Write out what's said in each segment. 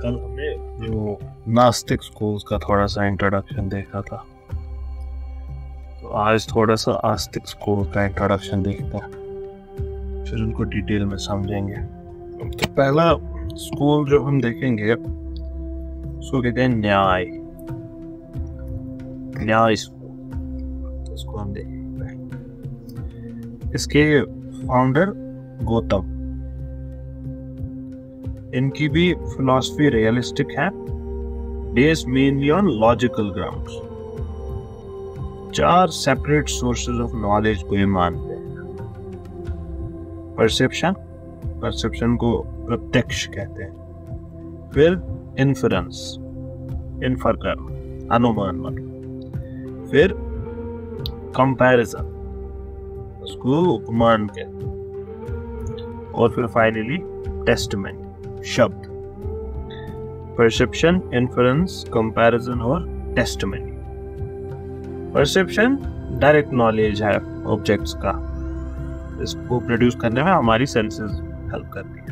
कल हमने जो नास्तिक स्कूल्स का थोड़ा सा इंट्रोडक्शन देखा था, तो आज थोड़ा सा आस्तिक स्कूल का इंट्रोडक्शन देखते हैं, फिर उनको डिटेल में समझेंगे। तो पहला स्कूल जो हम देखेंगे उसको कहते हैं न्याय। न्याय स्कूल, इसको हम देखेंगे। इसके फाउंडर गौतम, इनकी भी फिलॉसफी रियलिस्टिक है, based mainly on logical grounds. 4 separate sources of knowledge को ये मानते हैं। परसेप्शन, परसेप्शन को प्रत्यक्ष कहते हैं। फिर इन्फरेंस, इन्फर करना, अनुमान करना। फिर कंपैरिजन, उसको उपमान कहते हैं। और फिर फाइनली टेस्टमेंट, शब्द। परसेप्शन, इन्फरेंस, कंपैरिजन और टेस्टमेंट। परसेप्शन डायरेक्ट नॉलेज है ऑब्जेक्ट्स का, इसको प्रोड्यूस करने में हमारी सेंसेस हेल्प करती है।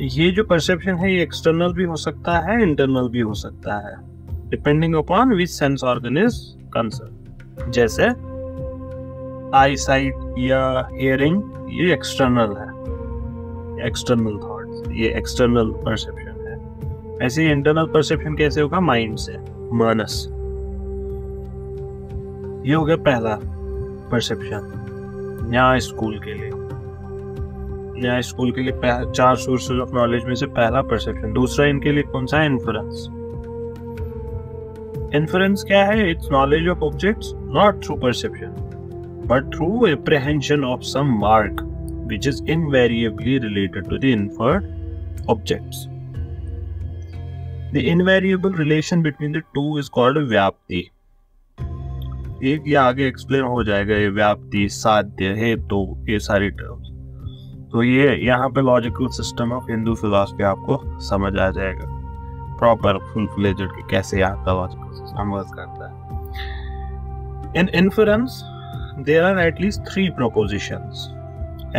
ये जो परसेप्शन है ये एक्सटर्नल भी हो सकता है, इंटरनल भी हो सकता है, depending upon which sense organ is concern. जैसे आई साइट या हियरिंग, ये एक्सटर्नल है, एक्सटर्नल थॉट्स, ये एक्सटर्नल परसेप्शन है। ऐसे ही इंटरनल परसेप्शन कैसे होगा? माइंड से, मानस। ये हो गया पहला परसेप्शन न्याय स्कूल के लिए। न्याय स्कूल के लिए 4 सोर्सेज ऑफ नॉलेज में से पहला परसेप्शन। दूसरा इनके लिए कौन सा है? इन्फरेंस। इन्फरेंस क्या है? It's knowledge of objects not through perception but through apprehension of some mark which is invariably related to the inferred objects. The invariable relation between the two is called व्याप्ति। एक ये आगे explain हो जाएगा, ये व्याप्ति, साध्य, हेतु, ये सारी टर्म्स। तो ये यहाँ पे logical system of Hindu philosophy आपको समझ आ जाएगा प्रॉपर फुल फ्लेज्ड कि कैसे यहाँ का लॉजिकल सिस्टम वर्क करता है। In inference there are at least 3 propositions,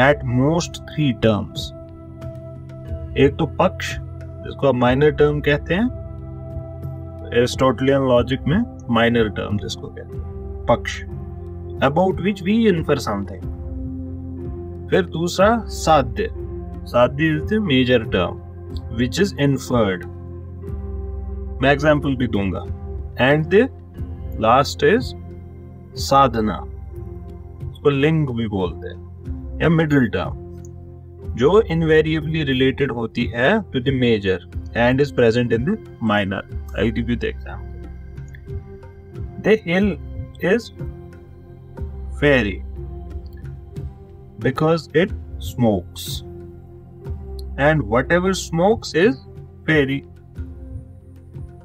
at most 3 terms। एक तो पक्ष, जिसको आप माइनर टर्म कहते हैं, एरिस्टोटेलियन लॉजिक में माइनर टर्म जिसको कहते हैं पक्ष, about which we infer something. फिर दूसरा साध्य, साध्य is the major term which is inferred. मैं एग्जाम्पल भी दूंगा। एंड द लास्ट इज साधना, उसको लिंग भी बोलते हैं, या मिडिल टर्म, जो इनवेरिएबली रिलेटेड होती है to the major and is present in the minor. I will give you the example. The hill is Pheri because it smokes and whatever smokes is fiery.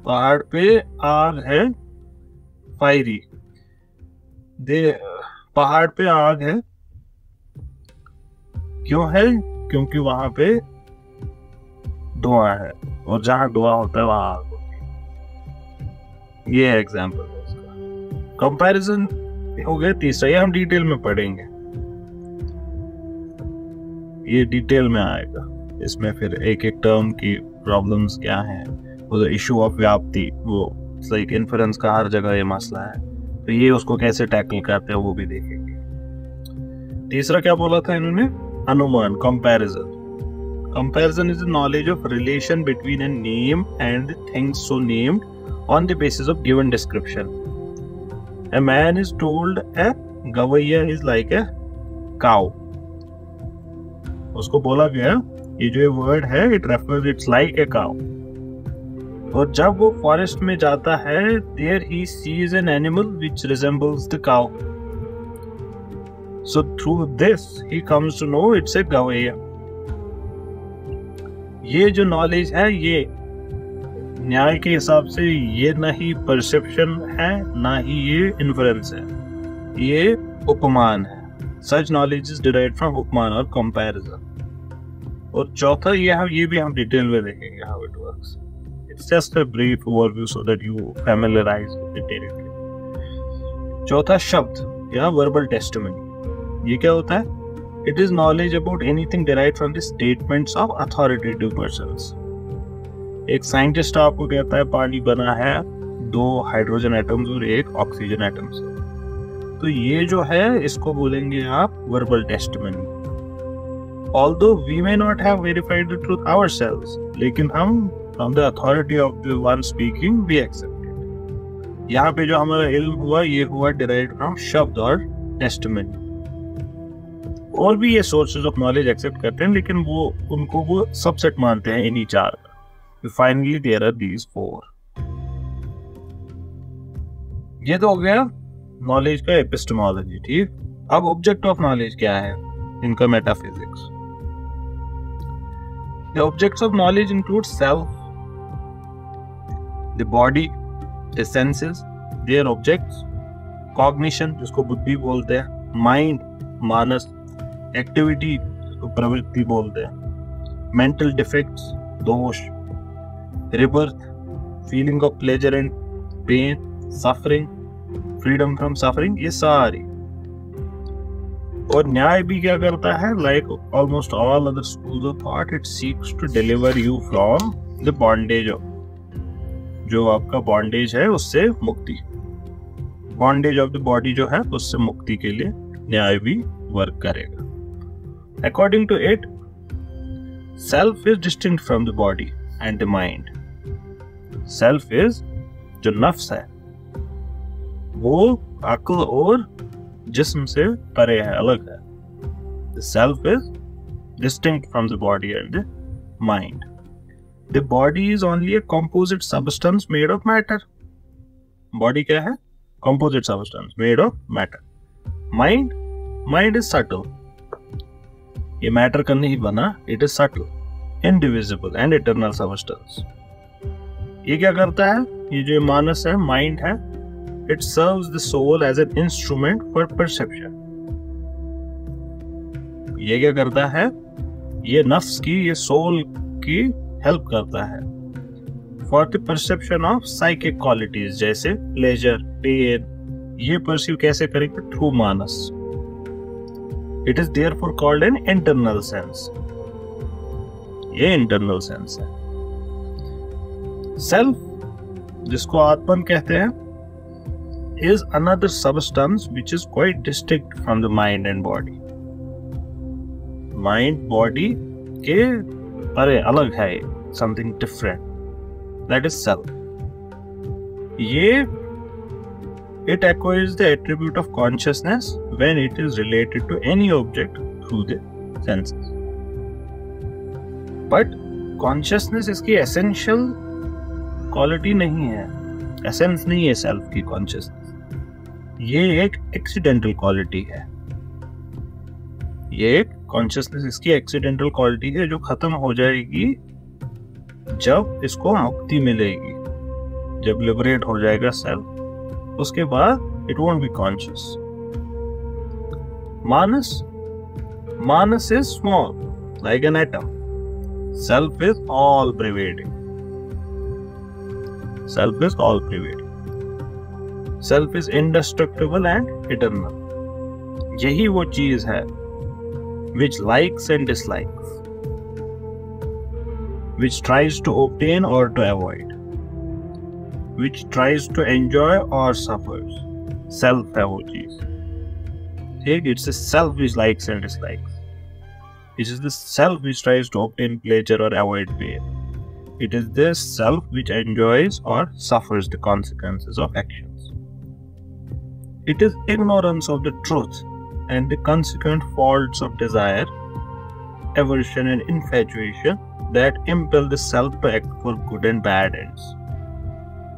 पहाड़ पे आग है, fiery. पहाड़ पे आग है, क्यों है? क्योंकि वहां पे धुआं है, और जहां धुआं होता है वहां आग होती है। ये एग्जांपल है इसका। कंपैरिजन हो गया तीसरा, ये हम डिटेल में पढ़ेंगे, ये डिटेल में आएगा। इसमें फिर एक एक टर्म की प्रॉब्लम्स क्या हैं, वो इशू ऑफ व्याप्ति, वो लाइक इन्फरेंस का हर जगह ये मसला है, तो ये उसको कैसे टैकल करते हैं वो भी देखेंगे। तीसरा क्या बोला था इन्होंने? अनुमान, comparison. Comparison is the knowledge of relation between a name and the things so named on the basis of given description. A man is told a gavaiya is like a cow. उसको बोला गया ये जो word है it refers it's like a cow. और जब वो forest में जाता है there he sees an animal which resembles the cow. So through this he comes to know it's a gavaiya. ये जो नॉलेज है ये न्याय के हिसाब से ये ना ही परसेप्शन है ना ही ये इन्फरेंस है, ये उपमान है। Such knowledge is derived from उपमान और कंपैरिजन। और चौथा ये भी हम डिटेल में देखेंगे how it works. It's just a brief overview so that you familiarize with the territory. चौथा शब्द या verbal testimony। ये क्या होता है? It is knowledge about anything derived from the statements of authoritative persons. एक साइंटिस्ट आपको कहता है पानी बना है 2 हाइड्रोजन एटम्स और 1 ऑक्सीजन एटम से, तो ये जो है इसको बोलेंगे आप verbal testimony. Although we may not have verified the truth ourselves, लेकिन हम from the authority of the one speaking we accept it। यहाँ पे जो हमारा इल्म हुआ ये हुआ derived from शब्द और testimony। और भी ये sources of knowledge accept करते हैं, लेकिन उनको वो सबसेट मानते हैं इन्हीं 4 का। Finally there are these 4। ये तो हो गया नॉलेज का एपिस्टेमोलॉजी, ठीक। अब ऑब्जेक्ट ऑफ नॉलेज क्या है, इनका metaphysics. The objects of knowledge include self, the body, the senses, their objects, cognition जिसको बुद्धि बोलते हैं, mind मानस, activity जिसको प्रवृत्ति बोलते हैं, mental defects दोष, rebirth, feeling of pleasure and pain, suffering, freedom from suffering, ये सारी। और न्याय भी क्या करता है, like almost all other schools of thought, it seeks to deliver you from the bondage of, जो आपका बॉन्डेज है उससे मुक्ति, बॉन्डेज ऑफ द बॉडी जो है उससे मुक्ति के लिए न्याय भी वर्क करेगा। According to it, self is distinct from the body and the mind. Self is जो नफ्स है वो अक्ल और जिस्म से परे है, अलग है। The self is distinct from the body and the mind. The body is only a composite substance made of matter. Body क्या है? Composite substance made of matter. Mind is subtle. ये matter का नहीं बना, it is subtle, indivisible and eternal substance. ये क्या करता है? ये जो मानस है, mind है, it serves the soul as an instrument for perception. ये क्या करता है? ये नफ्स की, ये सोल की हेल्प करता है for the perception of psychic qualities, जैसे pleasure, pain, ये परसीव कैसे करेंगे? Through Manas. It is therefore called an internal sense. ये internal sense है। Self, जिसको आत्मन कहते हैं, is another substance which is quite distinct from the mind and body. Mind body के परे अलग है, something different, that is self. ये it acquires the attribute of consciousness when it is related to any object through the senses. But consciousness इसकी essential quality नहीं है, essence नहीं है self की consciousness। ये एक एक्सीडेंटल क्वालिटी है, ये एक कॉन्शियसनेस इसकी एक्सीडेंटल क्वालिटी है जो खत्म हो जाएगी जब इसको मुक्ति मिलेगी, जब लिबरेट हो जाएगा सेल्फ, उसके बाद it won't be conscious. Manas is small like an atom, self is all pervading, self is all pervading, self is इंडेस्ट्रक्टिबल and eternal. यही वो चीज है which likes and dislikes, which tries to obtain or to avoid, which tries to enjoy or suffers. Self है वो चीज, ठीक। It's the self which likes and dislikes. It is the self which tries to obtain pleasure or avoid pain. It is this self which enjoys or suffers the consequences of actions. It is ignorance of the truth and the consequent faults of desire, aversion and infatuation that impel the self to act for good and bad ends,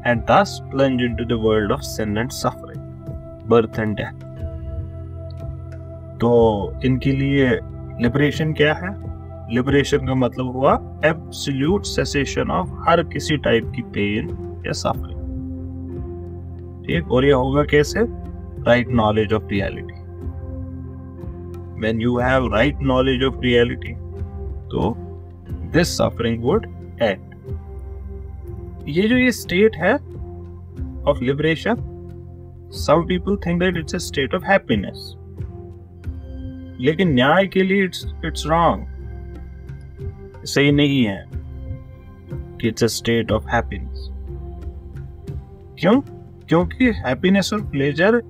and thus plunge into the world of sin and suffering, birth and death. तो इनके लिए liberation क्या है? Liberation का मतलब हुआ absolute cessation of her किसी type की पेन या सफरिंग, ठीक। और ये होगा कैसे? Right knowledge of reality. When you have right knowledge of reality, तो this suffering would end. ये जो ये state है of liberation, some people think that it's a state of happiness. लेकिन न्याय के लिए it's wrong, सही नहीं है। कि it's a state of happiness. क्यों? क्योंकि हैप्पीनेस और प्लेजर,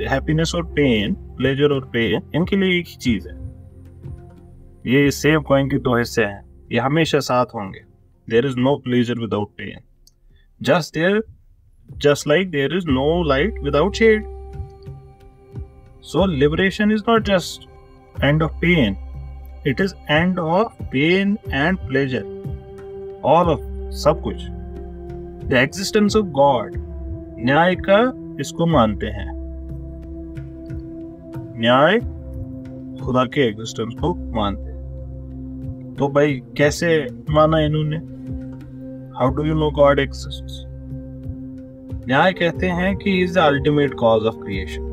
हैप्पीनेस और पेन, प्लेजर और पेन, इनके लिए एक ही चीज है। ये सेम कॉइन के दो हिस्से हैं, ये हमेशा साथ होंगे। There is no pleasure without pain, just like there is no light without shade. So liberation is not just end of pain, it is end of pain and pleasure, all of सब कुछ। The existence of God, न्याय का इसको मानते हैं। न्याय खुदा के एग्जिस्टेंस को मानते हैं। तो भाई कैसे माना इन्होंने? How do you know God exists? न्याय कहते हैं कि he is the ultimate cause of creation.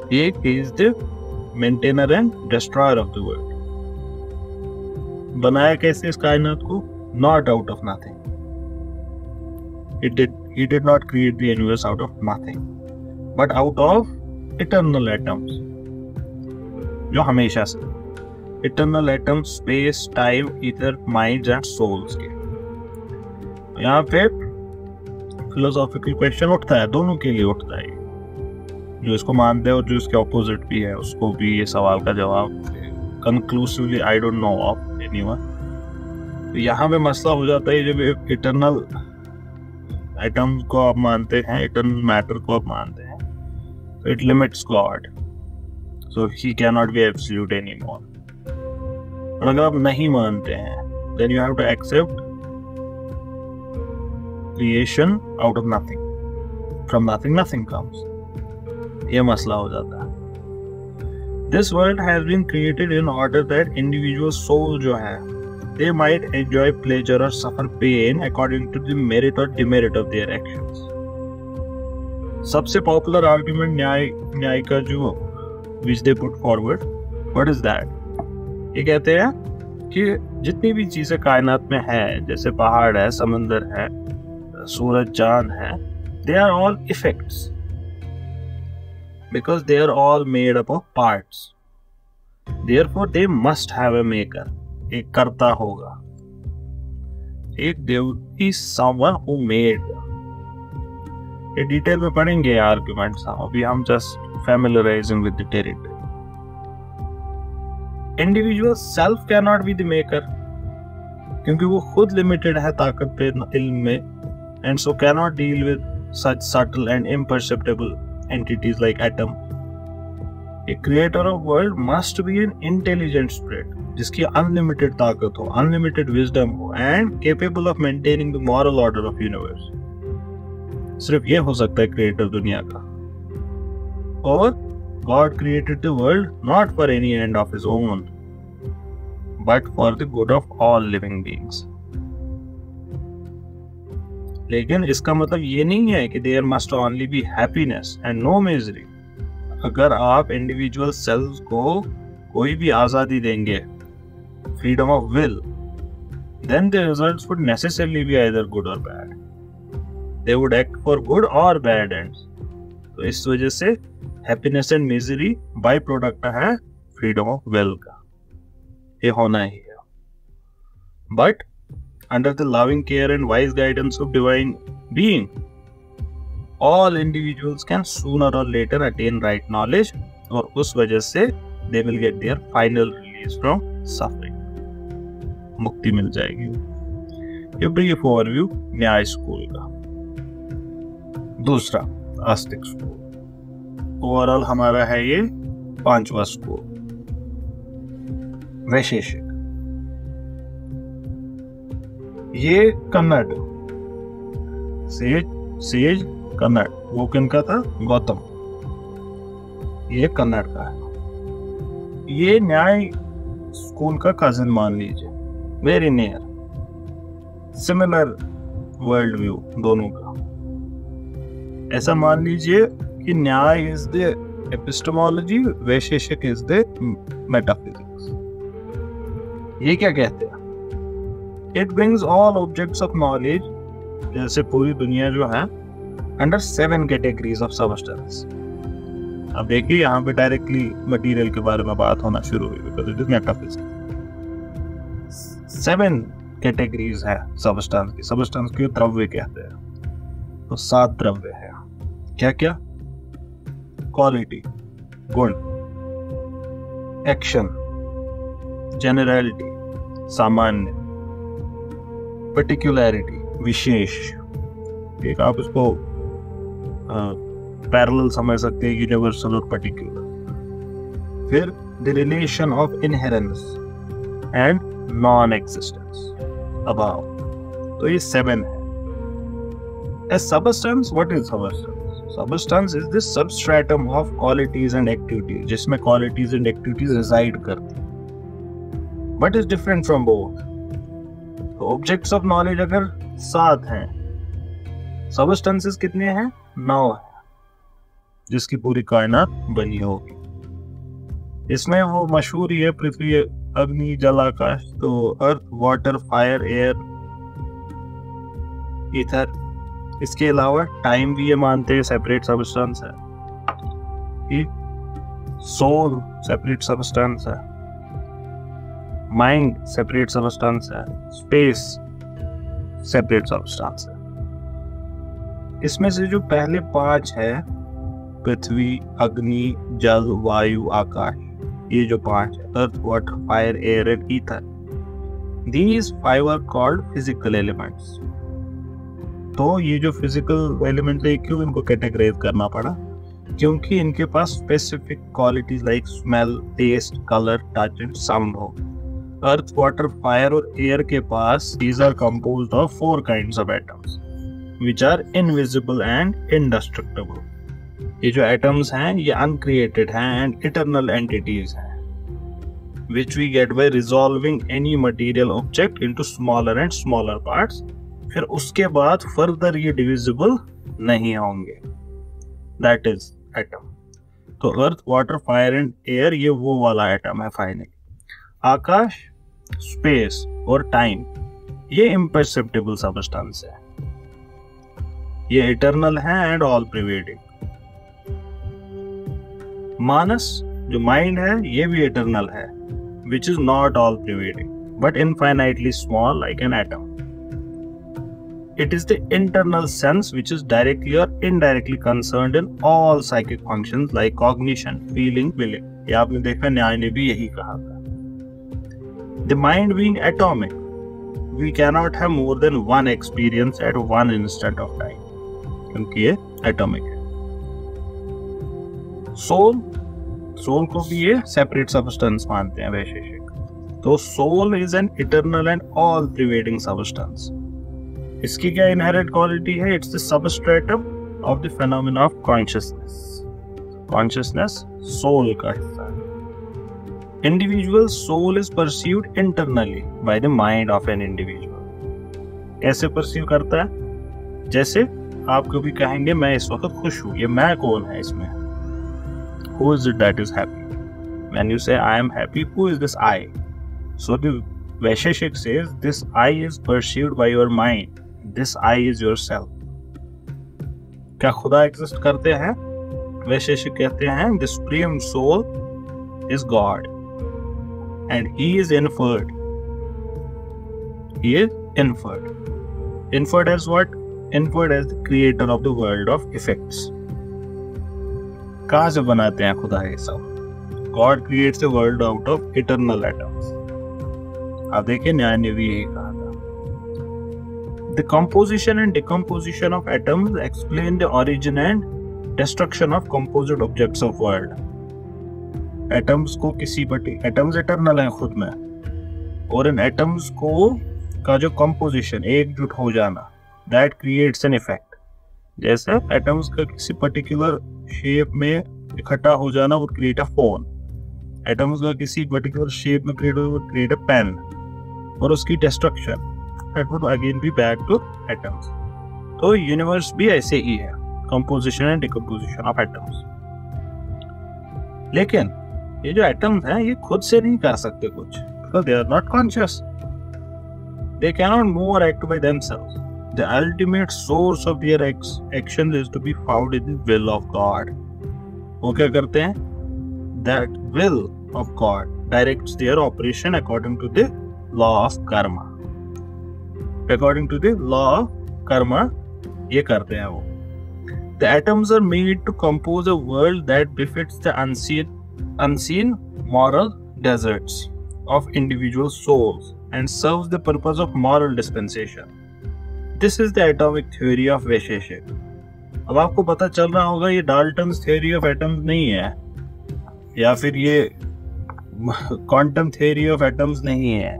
He is the maintainer and destroyer of the world. बनाया कैसे इस कायनात को? Not out of nothing. He did not create the universe out of nothing, but out of eternal atoms. जो हमेशा से eternal atoms, space, time, ether, minds and souls के। यहाँ पे फिलोसॉफिकल क्वेश्चन उठता है, दोनों के लिए उठता है। जो इसको मानते हैं और जो इसके ऑपोजिट भी है, उसको भी ये सवाल का जवाब conclusively I don't know of anyone. तो यहाँ पे मसला हो जाता है, जब इटर्नल एटम्स को आप मानते हैं, इटर्नल मैटर को आप मानते हैं, तो it limits God, so he can not be absolute anymore. और अगर आप नहीं मानते हैं, then you have to accept creation out of nothing. From nothing, nothing comes. ये मसला हो जाता है। This world has been created in order that individual soul जो है, they might enjoy pleasure or suffer pain according to the merit or demerit of their actions. सबसे popular argument न्याय का जो which they put forward, what is that? ये कहते हैं कि जितनी भी चीजें कायनात में है, जैसे पहाड़ है, समंदर है, सूरज चांद है, they are all effects because they are all made up of parts. Therefore they must have a maker. एक कर्ता होगा, एक there would be someone who made. ये डिटेल में पढ़ेंगे आर्ग्यूमेंट्स, अभी हम just familiarizing with the territory. Individual self cannot be the maker, क्योंकि वो खुद लिमिटेड है ताकत पे, इल्म में, and so cannot deal with such subtle and imperceptible entities like atom. A creator of world must be an intelligent spirit, जिसकी unlimited ताकत हो, unlimited wisdom हो, and capable of maintaining the moral order of universe. सिर्फ ये हो सकता है creator दुनिया का। और God created the world not for any end of his own, but for the good of all living beings. लेकिन इसका मतलब ये नहीं है कि there must only be happiness and no misery. अगर आप इंडिविजुअल सेल्स को कोई भी आज़ादी देंगे, freedom of will, then the results would necessarily be either good or bad. They would act for good or bad ends. तो इस वजह से happiness and misery by product है फ्रीडम ऑफ विल का, ये होना ही है। But under the loving care and wise guidance of divine being, all individuals can sooner or later attain right knowledge, और उस वजह से they will get their final release from suffering. मुक्ति मिल जाएगी। ये ब्रीफ ओवरव्यू न्याय स्कूल का। दूसरा आस्तिक स्कूल, ओवरऑल हमारा है ये 5वां स्कूल, वैशेषिक। ये कन्नड़, सेज कन्नड़, वो किनका था? गौतम। ये कन्नड़ का है। ये न्याय स्कूल का कजिन मान लीजिए, very near, similar world view दोनों का। ऐसा मान लीजिए कि न्याय is the epistemology, Vaisheshika is the metaphysics. ये क्या कहते हैं? It brings all objects of knowledge, जैसे पूरी दुनिया जो है, under 7 categories of substance. अब देखिए यहाँ पे डायरेक्टली मटेरियल के बारे में बात होना शुरू हुई, because it is metaphysics. 7 categories है सबस्टेंस की। सबस्टेंस के द्रव्य कहते हैं। तो 7 द्रव्य है। क्या क्या? क्वालिटी गुण, एक्शन जेनरलिटी सामान्य, पर्टिकुलैरिटी विशेष, एक आप इसको पैरेलल समझ सकते हैं, यूनिवर्सल और पर्टिकुलर। फिर the relation of inherence and non existence अभाव। तो ये 7 है। A substance, what is substance? Substance is the substratum of qualities and activities, जिसमें qualities and activities reside करती हैं, but is different from both. तो objects of knowledge अगर 7 हैं, substances कितने हैं? 9 है, जिसकी पूरी कायनात बनी होगी। इसमें वो मशहूर ही है पृथ्वी अग्नि जल आकाश। तो earth water fire air ether. इसके अलावा टाइम भी ये मानते हैं सेपरेट सब्सटेंस है, सोल सेपरेट सब्सटेंस है, माइंड सेपरेट सब्सटेंस है, स्पेस सेपरेट सब्सटेंस है। इसमें से जो पहले 5 है, पृथ्वी अग्नि जल वायु आकाश, ये जो 5 है, अर्थ water fire air and ether, these 5 are called physical elements। तो ये जो फिजिकल एलिमेंट है, क्यों इनको कैटेगराइज करना पड़ा? क्योंकि इनके पास specific qualities like smell, taste, colour, touch and sound हो। अर्थ वाटर फायर और एयर के पास these are composed of 4 kinds of atoms which are invisible and indestructible। ये जो एटम्स हैं ये अनक्रिएटेड हैं एंड इटर्नल एंटिटीज हैं, which we get by resolving any material object into smaller and smaller parts। फिर उसके बाद फर्दर ये डिविजिबल नहीं होंगे, दैट इज एटम। तो earth water fire and air ये वो वाला एटम है फाइनली। आकाश, स्पेस और टाइम ये इम्परसेप्टिबल सब्सटेंस है, ये इटर्नल है एंड ऑल प्रिवेडिंग। मानस जो माइंड है ये भी इटर्नल है, which is not all pervading but infinitely small like an atom। It is the internal sense which is directly or indirectly concerned in all psychic functions like cognition, feeling, willing। ये आपने देखा, न्याय ने भी यही कहा था। The mind being atomic, we cannot have more than one experience at one instant of time, क्योंकि ये atomic है। सोल को भी ये सेपरेट सब्सटेंस मानते हैं वैशेषिक। तो soul is an eternal and all pervading substance. इसकी क्या इनहेरेंट क्वालिटी है? It's the substratum of the phenomena of consciousness. Consciousness soul का हिस्सा है। Individual soul is perceived internally by the mind of an individual. कैसे perceive करता है? जैसे आप कभी कहेंगे मैं इस वक्त खुश हूं, ये मैं कौन है इसमें? Who is it that is happy? When you say I am happy, who is this I? So the Vaisheshik says this I is perceived by your mind. This I is yourself. क्या खुदा exist करते हैं? वैशेषिक कहते हैं the supreme soul is God and he is inferred. He is inferred. Inferred as what? Inferred as the creator of the world of effects। कहाँ से बनाते हैं खुदा ये सब? God creates a world out of eternal atoms। आप देखिए, न्याय ने भी यही कहा था। The composition and decomposition of atoms explain the origin and destruction of composite objects of world। Atoms को एटम्स इटर्नल हैं खुद में, और इन एटम्स को का जो कंपोजिशन, एकजुट हो जाना, that creates an effect। जैसे एटम्स का किसी पर्टिकुलर शेप में इकट्ठा हो जाना would create a phone। Atoms का किसी पर्टिकुलर शेप में create would create a pen। और उसकी destruction that would again be back to atoms। तो यूनिवर्स भी ऐसे ही है, composition and decomposition of atoms. लेकिन ये जो एटम्स हैं ये खुद से नहीं कर सकते कुछ, because they are not conscious। They cannot move or act by themselves। The ultimate source of their actions is to be found in the will of God। वो क्या करते हैं? That will of God directs their operation according to the law of karma। According to the law of karma ये करते हैं वो. The atoms are made to compose a world that befits the unseen moral deserts of individual souls and serves the purpose of moral dispensation. This is the atomic theory of वैशेषिक. अब आपको पता चल रहा होगा ये डाल्टन्स थ्योरी ऑफ एटम्स नहीं है, या फिर ये क्वांटम थ्योरी ऑफ एटम्स नहीं है,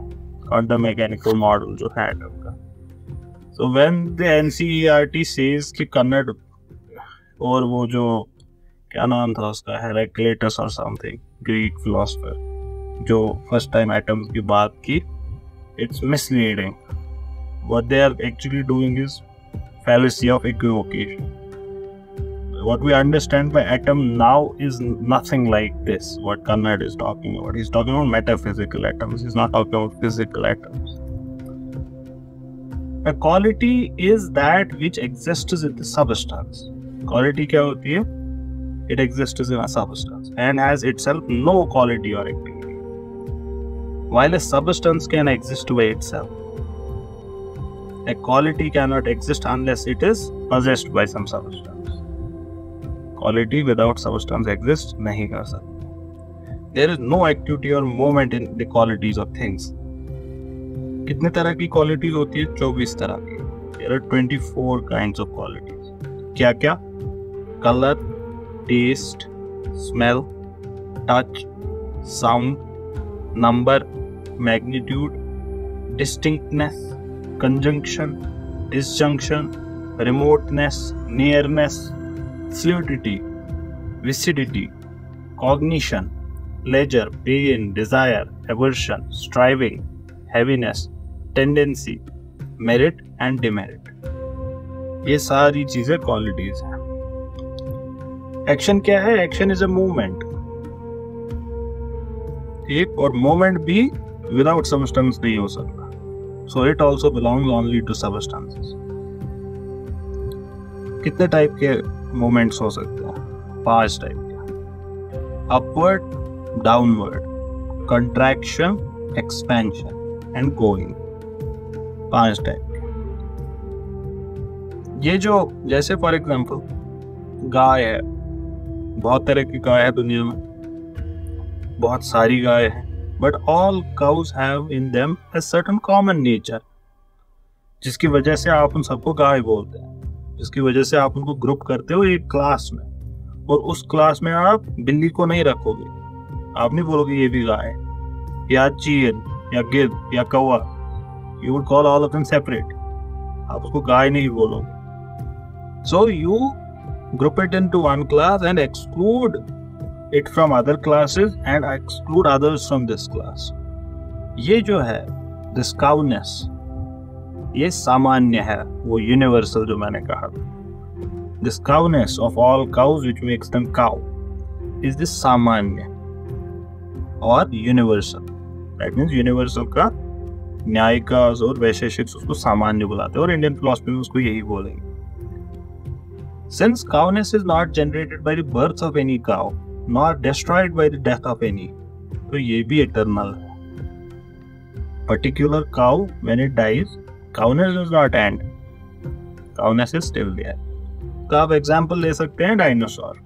क्वांटम मैकेनिकल मॉडल जो है एटम का. So when the NCERT says कि कन्नड़ और वो जो क्या नाम था उसका, हेराक्लिटस और समथिंग, ग्रीक फिलोसफर जो फर्स्ट टाइम एटम्स की बात की, it's misleading. What they are actually doing is fallacy of equivocation. What we understand by atom now is nothing like this, what Kannad is talking about. He's talking about metaphysical atoms. He's not talking about physical atoms. A quality is that which exists in the substance. Quality क्या होती है? It exists in a substance and has itself no quality or activity. While a substance can exist by itself, a quality cannot exist unless it is possessed by some substance. Quality without substance exist नहीं कर सकते. There is no activity or movement in the qualities of things. कितने तरह की qualities होती है? 24 तरह की. There are 24 kinds of qualities. क्या क्या? Color, taste, smell, touch, sound, number, magnitude, distinctness, conjunction, disjunction, remoteness, nearness, fluidity, viscidity, cognition, pleasure, pain, desire, aversion, striving, heaviness, tendency, merit and demerit. ये सारी चीजें qualities हैं. Action क्या है? Action is a movement. एक और movement भी without substance नहीं हो सकता. So it also belongs only to substances. कितने टाइप के मूवमेंट्स हो सकते हैं? 5 टाइप के. Upward, downward, contraction, expansion and going. 5 type के. ये जो जैसे फॉर एग्जांपल गाय है, बहुत तरह की गाय है दुनिया में, बहुत सारी गाय है, but all cows have in them a certain common nature, जिसकी वजह से आप उन सबको गाय बोलते हैं, जिसकी वजह से आप उनको ग्रुप करते हो एक क्लास में. और उस क्लास में आप बिल्ली को नहीं रखोगे, आप नहीं बोलोगे ये भी गाय है, या चील या गिद्ध या कौवा. You would call all of them separate. आप उसको गाय नहीं बोलोगे. So you group it into one class and exclude it from other classes and exclude others from this class. ये जो है this cowness, ये सामान्य है, वो universal जो मैंने कहा. This cowness of all cows which makes them cow is this सामान्य और universal. That means universal का न्यायिकास और वैशेषिक उसको सामान्य बुलाते हैं और इंडियन फिलॉसफी में उसको यही बोलेंगे. Since cowness is not generated by the birth of any cow nor destroyed by the death of any, तो ये भी eternal है. Particular cow when it dies, cowness does not end. Cowness is still there. तो आप example ले सकते हैं dinosaur.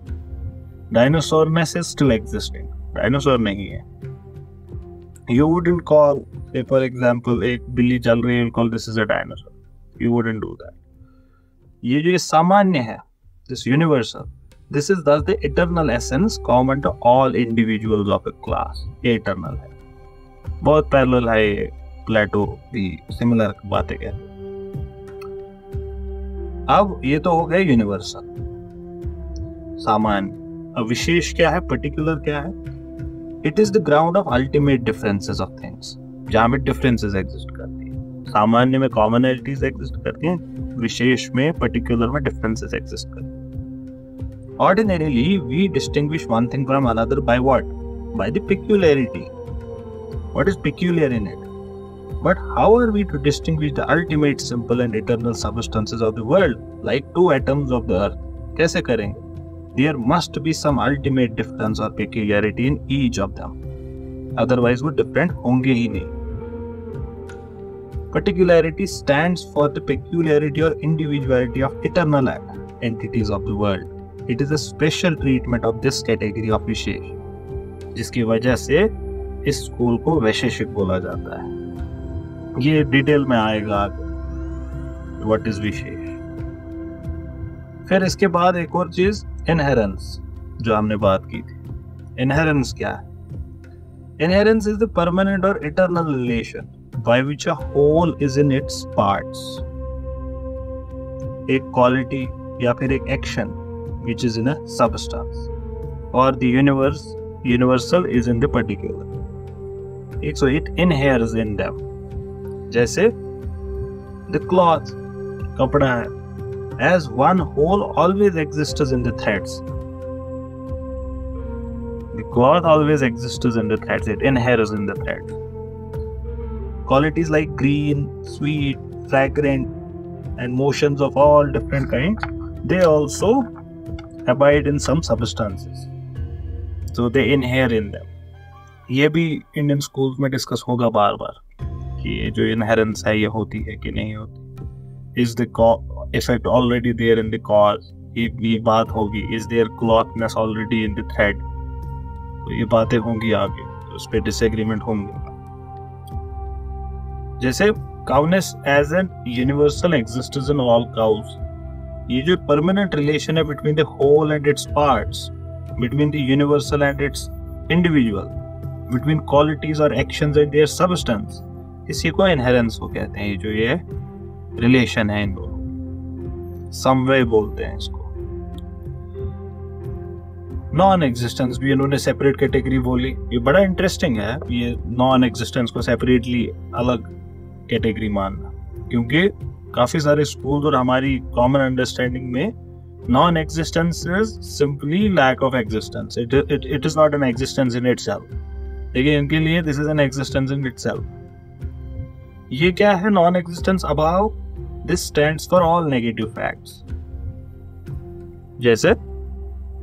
Dinosaurness is still existing. Dinosaur नहीं है. You wouldn't call, say for example, एक बिल्ली चल रही है, you call this is a dinosaur. You wouldn't do that. ये जो सामान्य है, this universal, this is thus the eternal essence common to all individuals of a class. ये eternal है. बहुत पैरेलल है ये. प्लेटो भी सिमिलर बातें कहते हैं. अब ये तो हो गया यूनिवर्सल, सामान्य. अब विशेष क्या है? पर्टिकुलर क्या है? It is the ground of ultimate differences of things, जहाँ में डिफरेंसेस एग्जिस्ट करती है. सामान्य में कॉमनैलिटीज एग्जिस्ट करती हैं, विशेष में पर्टिकुलर में डिफरेंसेस एग्जिस्ट करती हैं. Ordinarily, we distinguish one thing from another by what? By the peculiarity. What is peculiar in it? But how are we to distinguish the ultimate, simple and eternal substances of the world, like 2 atoms of the earth? कैसे करेंगे? There must be some ultimate difference or peculiarity in each of them. Otherwise, वो different होंगे ही नहीं. Particularity stands for the peculiarity or individuality of eternal entities of the world. It is a special treatment of this category of विशेष, जिसकी वजह से इस school को वैशेषिक बोला जाता है। ये डिटेल में आएगा आगे, व्हाट इज विशेष। फिर इसके बाद एक और चीज, इनहेरेंस, जो हमने बात की थी। इनहेरेंस क्या है? इनहेरेंस इज द परमानेंट और eternal relation by which a whole is in its parts. एक quality या फिर एक action which is in a substance, or the universal is in the particular. So it inheres in them. जैसे the cloth, कपड़ा है, as one whole always exists in the threads. The cloth always exists in the threads. It inheres in the threads. Qualities like green, sweet, fragrant, and motions of all different kinds, they also abide in some substances. So they inhere in them. ये भी Indian schools में discuss होगा बार बार कि ये जो इनहेरेंस है ये होती है कि नहीं होती। Is the effect already there in the cause? ये बात होगी। Is there clothness already in the thread? तो ये बातें होंगी आगे, तो उस पर डिसएग्रीमेंट होंगे। जैसे cowness as an universal existence in all cows, ये जो परमानेंट रिलेशन है between the whole and its parts, between the universal and its individual, between qualities और एक्शंस एंड देयर सबस्टेंस, इसी को इनहेरेंस को कहते हैं। जो ये रिलेशन है इन दोनों, समवे बोलते हैं इसको। नॉन एग्जिस्टेंस भी इन्होंने सेपरेट कैटेगरी बोली। ये बड़ा इंटरेस्टिंग है, ये नॉन एग्जिस्टेंस को सेपरेटली अलग कैटेगरी मानना, क्योंकि काफी सारे स्कूल और हमारी कॉमन अंडरस्टैंडिंग में non existence is simply lack of existence. It is not an existence in itself, लेकिन इनके लिए this is an existence in itself. ये क्या है? नॉन एग्जिस्टेंस अबाव this stands for all negative facts. जैसे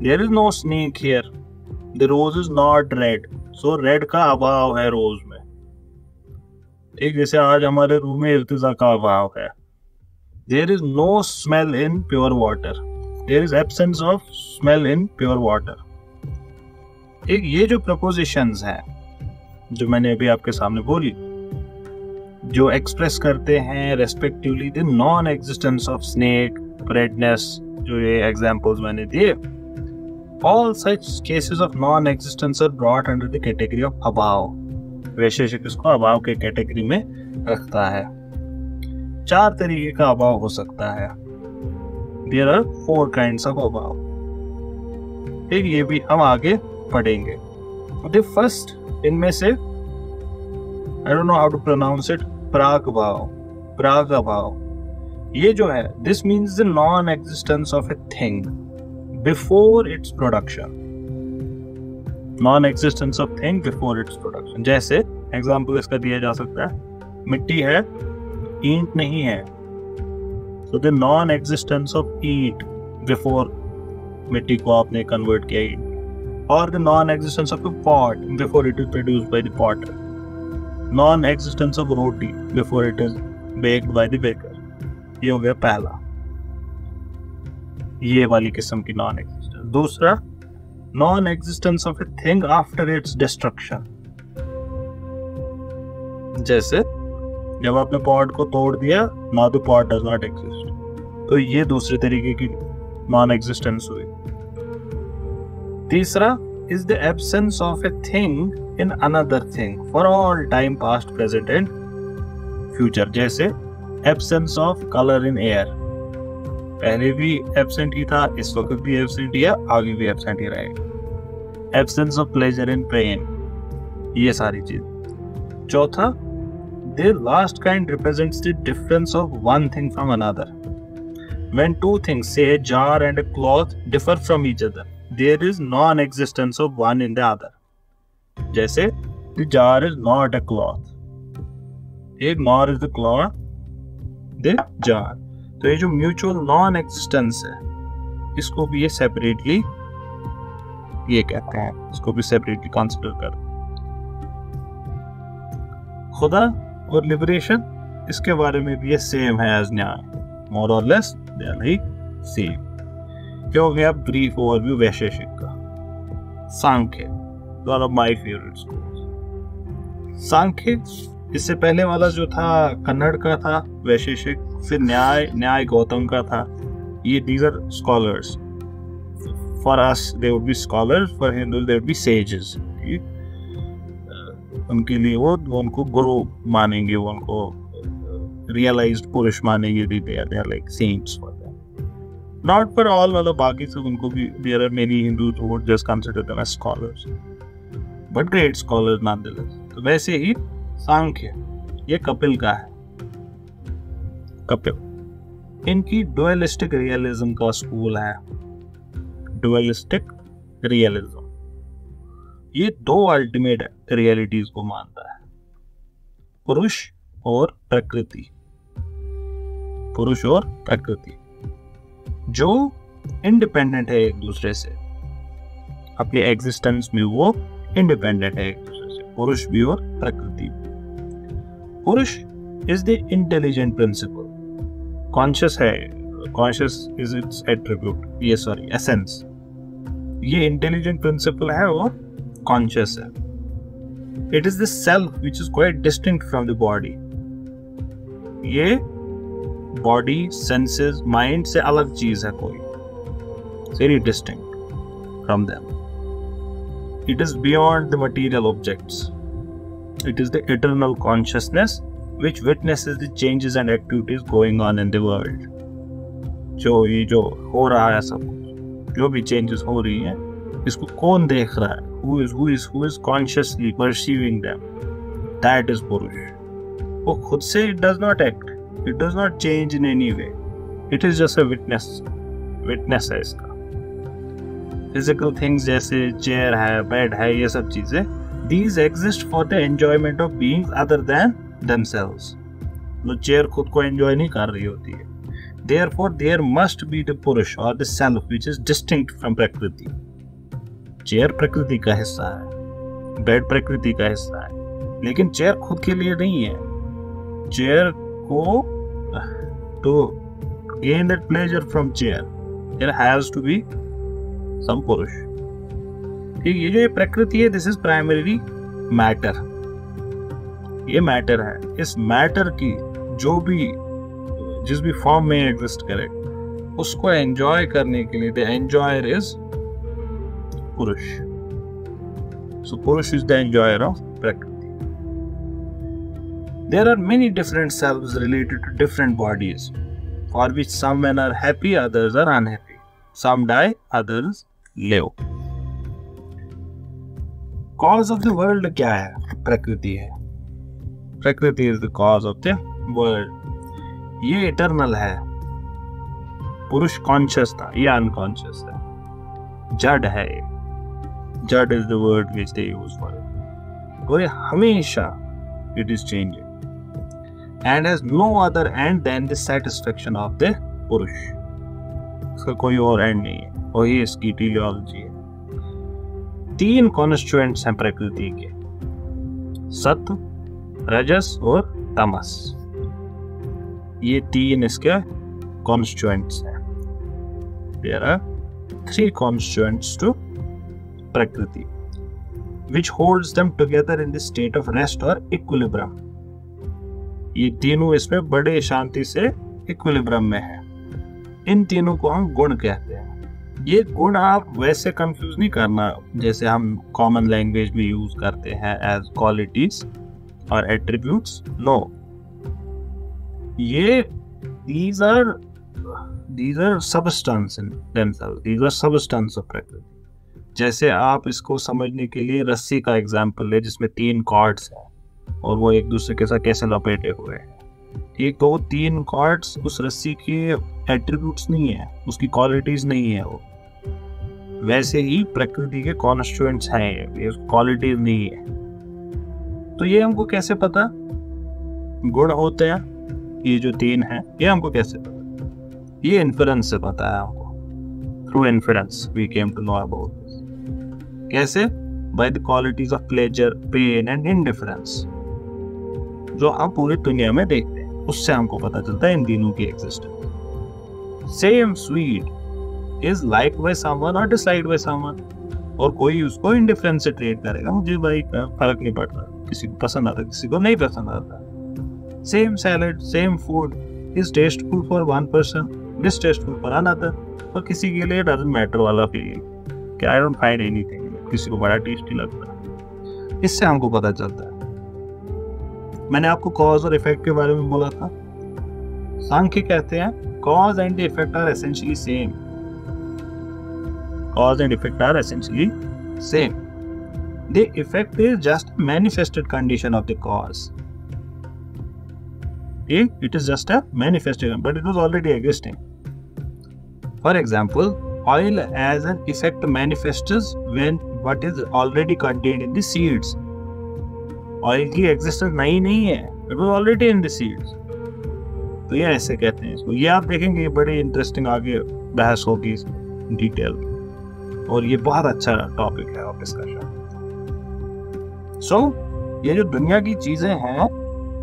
there is no snake here, the rose is not red, so red का अभाव है रोज में। एक जैसे आज हमारे रूम में इर्तिजा का अभाव है। There is no smell in pure water, there is absence of smell in pure water. एक ये जो प्रपोजिशंस हैं जो मैंने अभी आपके सामने बोली, जो एक्सप्रेस करते हैं respectively the non existence of snake, redness, जो ये एग्जांपल्स मैंने दिए, all such cases of non-existence are brought under the category of अभाव। वैशेषिक इसको अभाव के कैटेगरी में रखता है। 4 तरीके का अभाव हो सकता है। There are 4 kinds of अभाव। ठीक, ये भी हम आगे पढ़ेंगे। The first इनमें से I don't know how to pronounce it, प्राक अभाव। ये जो है, this means the non-existence of a thing before its production, non-existence of thing before its production। जैसे एग्जाम्पल इसका दिया जा सकता है, मिट्टी है, ईंट नहीं है, so the non-existence of ईंट before मिट्टी को आपने कन्वर्ट किया ईंट, और the non-existence of a pot before it is produced by the potter, non-existence of roti before it is baked by the baker। ये हो गया पहला, ये वाली किस्म की नॉन एग्जिस्टेंस। दूसरा, non existence of a thing after its destruction. जैसे जब आपने पॉट को तोड़ दिया, now the pot does not exist, तो ये दूसरे तरीके की नॉन एग्जिस्टेंस हुई। तीसरा is the absence of a thing in another thing for all time past, present and future. जैसे absence of colour in air, पहले भी एब्सेंट ही था, इस वक्त भी एब्सेंट ही है, आगे भी एब्सेंट ही रहेगा। Absence of pleasure in pen, ये सारी चीज। चौथा, the last kind represents the difference of one thing from another. When two things से a jar and a cloth differ from each other, there is non-existence of one in the other. जैसे the jar is not a cloth, nor is the cloth the jar। तो ये जो mutual non existence है, इसको भी ये separately ये कहते हैं, इसको भी सेपरेटली कंसीडर कर। खुदा और लिबरेशन, इसके बारे में भी ये सेम है एज न्याय, मोर और less they are like same. क्या हो गया ब्रीफ ओवरव्यू वैशेषिक का। Sankhya, one of my favourite schools. Sankhya इससे पहले वाला जो था कन्नड़ का था वैशेषिक, फिर न्याय गौतम का था। ये these are scholars, for us they would be scholars, for Hindu they would be sages. उनके लिए वो उनको गुरु मानेंगे, वो उनको रियलाइज्ड पुरुष मानेंगे, they are like saints for them. Not for all, मतलब बाकी सब उनको भी, there are many Hindus who would just consider them as scholars, but great scholars nonetheless. तो वैसे ही सांख्य ये कपिल का है। कपिल इनकी डुअलिस्टिक रियलिज्म का स्कूल है। डुअलिस्टिक रियलिज्म ये दो अल्टीमेट रियलिटीज को मानता है, पुरुष और प्रकृति। पुरुष और प्रकृति जो इंडिपेंडेंट है एक दूसरे से, अपने एग्जिस्टेंस में वो इंडिपेंडेंट है एक दूसरे से, पुरुष भी और प्रकृति भी। पुरुष is the intelligent principle, conscious है, कॉन्शियस इज इट्स एट्रीब्यूट, ये सॉरी एसेंस। ये इंटेलिजेंट प्रिंसिपल है और कॉन्शियस है। It is the self which is quite distinct from the body. ये बॉडी, सेंसेस, माइंड से अलग चीज है कोई, very distinct from them. It is beyond the material objects. It is the eternal consciousness which witnesses the changes and activities going on in the world. जो हो रहा है सब कुछ, जो भी changes हो रही हैं, इसको कौन देख रहा है? Who is consciously perceiving them? That is पुरुष। वो खुद से it does not act, it does not change in any way. It is just a witness है इसका। फिजिकल थिंग्स जैसे चेयर है, बेड है, ये सब चीजें, these exist for the enjoyment of beings other than themselves। तो चेयर खुद को एंजॉय नहीं कर रही होती है। Therefore there must be the पुरुष or the self which is distinct from प्रकृति। चेयर प्रकृति का हिस्सा है, बेड प्रकृति का हिस्सा है, लेकिन चेयर खुद के लिए नहीं है। चेयर को to gain that pleasure from chair there has to be some पुरुष। ठीक, ये जो ये प्रकृति है, दिस इज प्राइमरीली मैटर। ये मैटर है। इस मैटर की जो भी जिस भी फॉर्म में एग्जिस्ट करे, उसको एंजॉय करने के लिए द एंजॉयर इज पुरुष। सो पुरुष इज द एंजॉयर ऑफ प्रकृति। There are many different selves related to different bodies, for which some men are happy, others are unhappy. Some die, others live. Cause of the world क्या है? प्रकृति है। प्रकृति is the cause of the world. ये eternal है। पुरुष conscious था, ये अनकॉन्शियस है। जड़ है। जड़ is the word which they use for it. और ये हमेशा it is changing and has no other end than the satisfaction of the पुरुष। इसका कोई और एंड नहीं है, वही इसकी टीलियोलॉजी है। 3 कॉन्स्टिट्यूएंट्स हैं प्रकृति के, सत्व, रजस और तमस। ये 3 इसके कॉन्स्टिट्यूएंट्स हैं। There are 3 constituents to प्रकृति which holds them together in the state of rest or equilibrium. ये तीनों इसमें बड़े शांति से इक्विलिब्रियम में है। इन तीनों को हम गुण कहते हैं। ये गुण आप वैसे कंफ्यूज नहीं करना जैसे हम कॉमन लैंग्वेज में यूज करते हैं एज क्वालिटीज और एट्रीब्यूट्स। नो, ये these are substance in themselves. These are substance of प्रकृति। जैसे आप इसको समझने के लिए रस्सी का एग्जाम्पल है जिसमें 3 कॉर्ड्स हैं और वो एक दूसरे के साथ कैसे लपेटे हुए हैं। एक तो 3 कॉर्ड्स उस रस्सी के एट्रीब्यूट्स नहीं है, उसकी क्वालिटीज नहीं है वो। वैसे ही प्रकृति के कॉन्स्टिट्यूएंट्स हैं, ये क्वालिटीज नहीं है। तो ये हमको कैसे पता? गुण होते हैं ये जो 3 हैं, ये हमको कैसे पता? ये इन्फरेंस से पता है हमको। Through inference we came to know about this. कैसे? By the qualities of pleasure, pain and indifference, जो हम पूरी दुनिया में देखते हैं। उससे हमको पता चलता है इन तीनों की existence. Same sweet is like by someone और डिसलाइक्ड बाय समवन, और कोई उसको इंडिफरेंस से ट्रीट करेगा, मुझे भाई फर्क नहीं पड़ता, किसी को पसंद आता किसी को नहीं पसंद आता। Same salad, same food is tasteful for one person, distasteful for another, और किसी के लिए डजंट मैटर वाला फीलिंग कि आई डोंट फाइंड एनीथिंग, किसी को बड़ा टेस्टी लगता है। इससे हमको पता चलता है। मैंने आपको कॉज और इफेक्ट के बारे में बोला था। सांख्य कहते हैं cause and the effect are essentially same. Cause and effect are essentially same. The effect is just a manifested condition of the cause. It is just a manifestation, but it was already existing. For example, oil as an effect manifests when what is already contained in the seeds. Oil की existence नहीं है, it was already in the seeds. तो ये ऐसे कहते हैं इसको। ये आप देखेंगे, ये बड़ी इंटरेस्टिंग आगे बहस होगी डिटेल, और ये बहुत अच्छा टॉपिक है ऑफ डिस्कशन। सो ये जो दुनिया की चीजें हैं,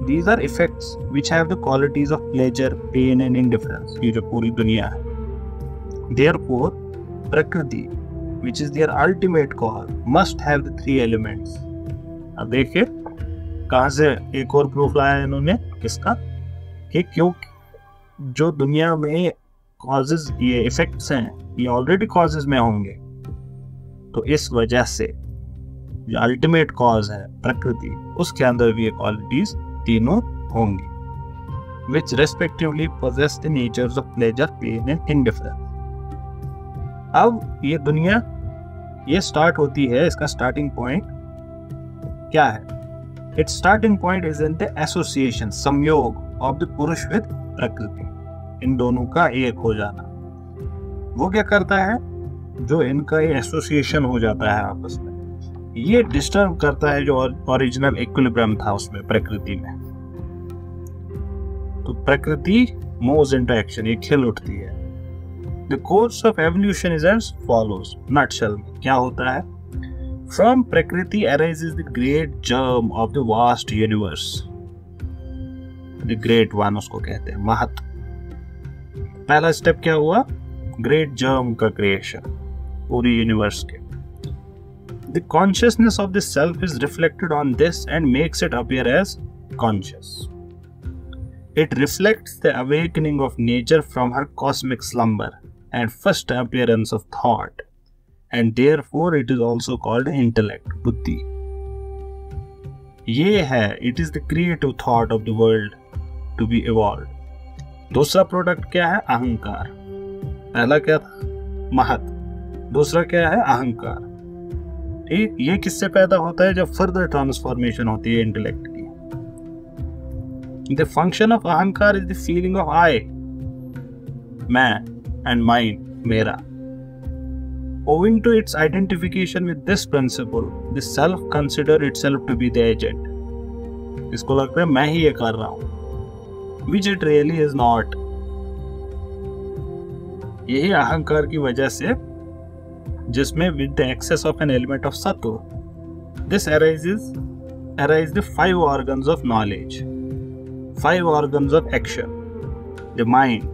these are effects which have the qualities of pleasure, pain and indifference. ये जो पूरी दुनिया है, देयरफॉर प्रकृति which is their ultimate cause must have the three elements. अब देखिए कहां से एक और प्रूफ लाया है इन्होंने, किसका, कि क्यों जो दुनिया में कॉजेज, ये इफेक्ट्स हैं, ये ऑलरेडी कॉजेज में होंगे, तो इस वजह से जो अल्टीमेट कॉज है प्रकृति, उसके अंदर भी ये क्वालिटीज तीनों होंगी, which respectively possess the natures of pleasure, pain and indifference. अब ये दुनिया, ये स्टार्ट होती है, इसका स्टार्टिंग पॉइंट क्या है? It's starting point is in the association, संयोग ऑफ द पुरुष विद प्रकृति, इन दोनों का एक हो जाना। वो क्या करता है, जो इनका ये एसोसिएशन हो जाता है आपस में, ये डिस्टर्ब करता है जो ओरिजिनल इक्विलिब्रियम था उसमें, प्रकृति में। तो प्रकृति मूव्स इनटू एक्शन, ये खिल उठती है। The course of evolution is as follows. Nutshell में क्या होता है? फ्रॉम प्रकृति arises the great germ of the vast universe. The great one उसको कहते हैं, महत। पहला स्टेप क्या हुआ? ग्रेट जर्म का क्रिएशन पूरी यूनिवर्स के। The consciousness of the self is reflected on this and makes it appear as conscious. It reflects the awakening of nature from her cosmic slumber and first appearance of thought, and therefore it is also called intellect, बुद्धि। ये है, it is the creative thought of the world to be evolved. दूसरा product क्या है? अहंकार। पहला क्या था? महत। दूसरा क्या है? अहंकार। ठीक, ये किससे पैदा होता है? जब फर्दर ट्रांसफॉर्मेशन होती है इंटेलेक्ट की। द फंक्शन ऑफ अहंकार इज द फीलिंग ऑफ आई, मैं, एंड माइंड, मेरा। Owing to its identification with this principle, the self consider itself to be the agent. इसको लगता है मैं ही ये कर रहा हूं, which it really is not. यही अहंकार की वजह से, जिसमें with the excess of an element of sattva, this arise the 5 organs of knowledge, 5 organs of action, the mind,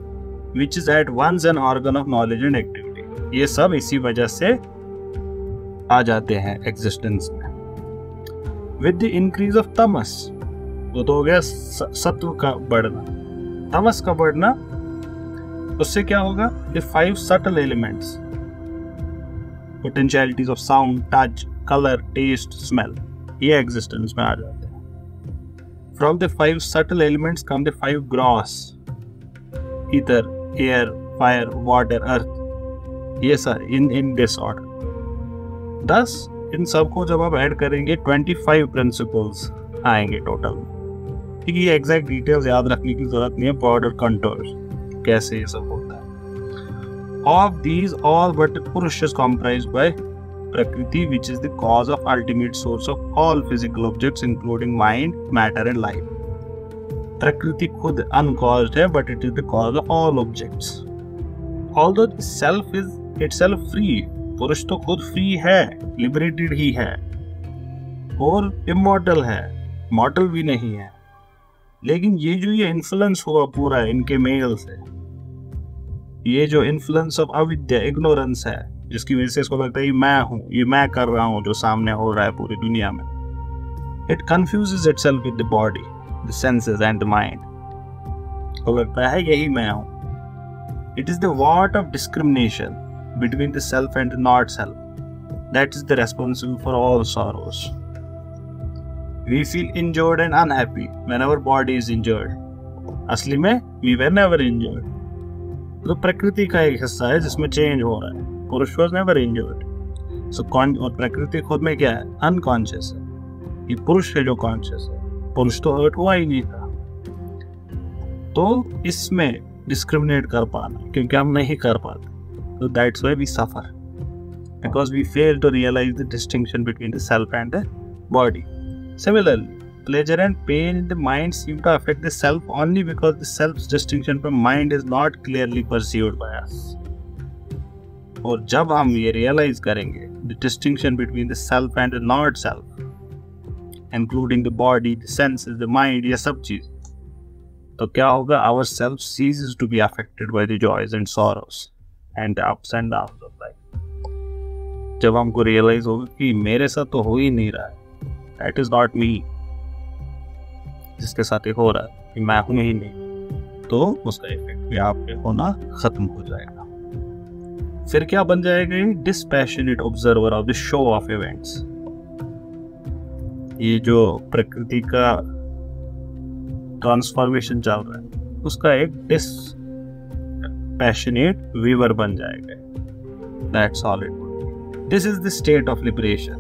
which is at once an organ of knowledge and activity. ये सब इसी वजह से आ जाते हैं एग्जिस्टेंस में। विद द इंक्रीज ऑफ तमस, वो तो हो गया सत्व का बढ़ना। तमस का बढ़ना, उससे क्या होगा? The 5 subtle elements, potentialities of sound, touch, colour, taste, smell, ये एग्जिस्टेंस में आ जाते हैं। From the 5 subtle elements come the 5 gross, ether, air, fire, water, earth, ये सारे इन दिस ऑर्डर। 10 इन सबको जब आप ऐड करेंगे 25 प्रिंसिपल्स आएंगे टोटल। ठीक है, ये एग्जैक्ट डिटेल्स याद रखने की जरूरत नहीं है, बॉर्डर कंटूर्स कैसे ये सब होता है। ऑफ दीज ऑल बट पुरुष इज कंप्राइज्ड बाय प्रकृति which is the cause of ultimate source of all physical objects including mind, matter and life. प्रकृति खुद अनकॉज्ड है, but it is the cause of all objects. Although the self is itself free, पुरुष तो खुद free है, liberated ही है, और immortal है, मॉर्टल भी नहीं है। लेकिन ये इन्फ्लुएंस हुआ पूरा इनके मेल से, ये जो इन्फ्लुएंस ऑफ अविद्या, इग्नोरेंस है, जिसकी वजह से इसको लगता है ये मैं हूँ, ये मैं कर रहा हूँ जो सामने हो रहा है पूरी दुनिया में। It confuses itself with the body, the senses and the mind. को लगता है यही मैं हूँ। It is the want of discrimination between the self and the not self that is the responsible for all sorrows. We feel injured and unhappy whenever body is injured. असली में we were never injured. तो प्रकृति का एक हिस्सा है जिसमें change हो रहा है। पुरुष वाज नेवर इंजर्ड। सो और प्रकृति खुद में क्या है? अनकॉन्शियस है। ये पुरुष है जो कॉन्शियस है। पुरुष तो हर्ट हुआ ही नहीं था। तो इसमें डिस्क्रिमिनेट कर पाना, क्योंकि हम नहीं कर पाते, तो that's why we suffer, because we fail to realize the distinction between the self and the body. Similarly, pleasure and pain in the mind seem to affect the self only because the self's distinction from mind is not clearly perceived by us. और जब हम ये realize करेंगे the distinction between the self and the not self, including the body, the senses, the mind, ये सब चीज, तो क्या होगा? Our self ceases to be affected by the joys and sorrows and the ups and downs of life. जब हमको realize होगा कि मेरे साथ तो हो ही नहीं रहा है, That is not me, जिसके साथ ये हो रहा है कि मैं हूं ही नहीं, तो उसका इफेक्ट भी आप पे होना खत्म हो जाएगा। फिर क्या बन जाएगा? Dispassionate observer of the show off events. ये जो प्रकृति का ट्रांसफॉर्मेशन चल रहा है उसका एक डिस्पैशनेट व्यूअर बन जाएगा। That's all it. This is the state of liberation.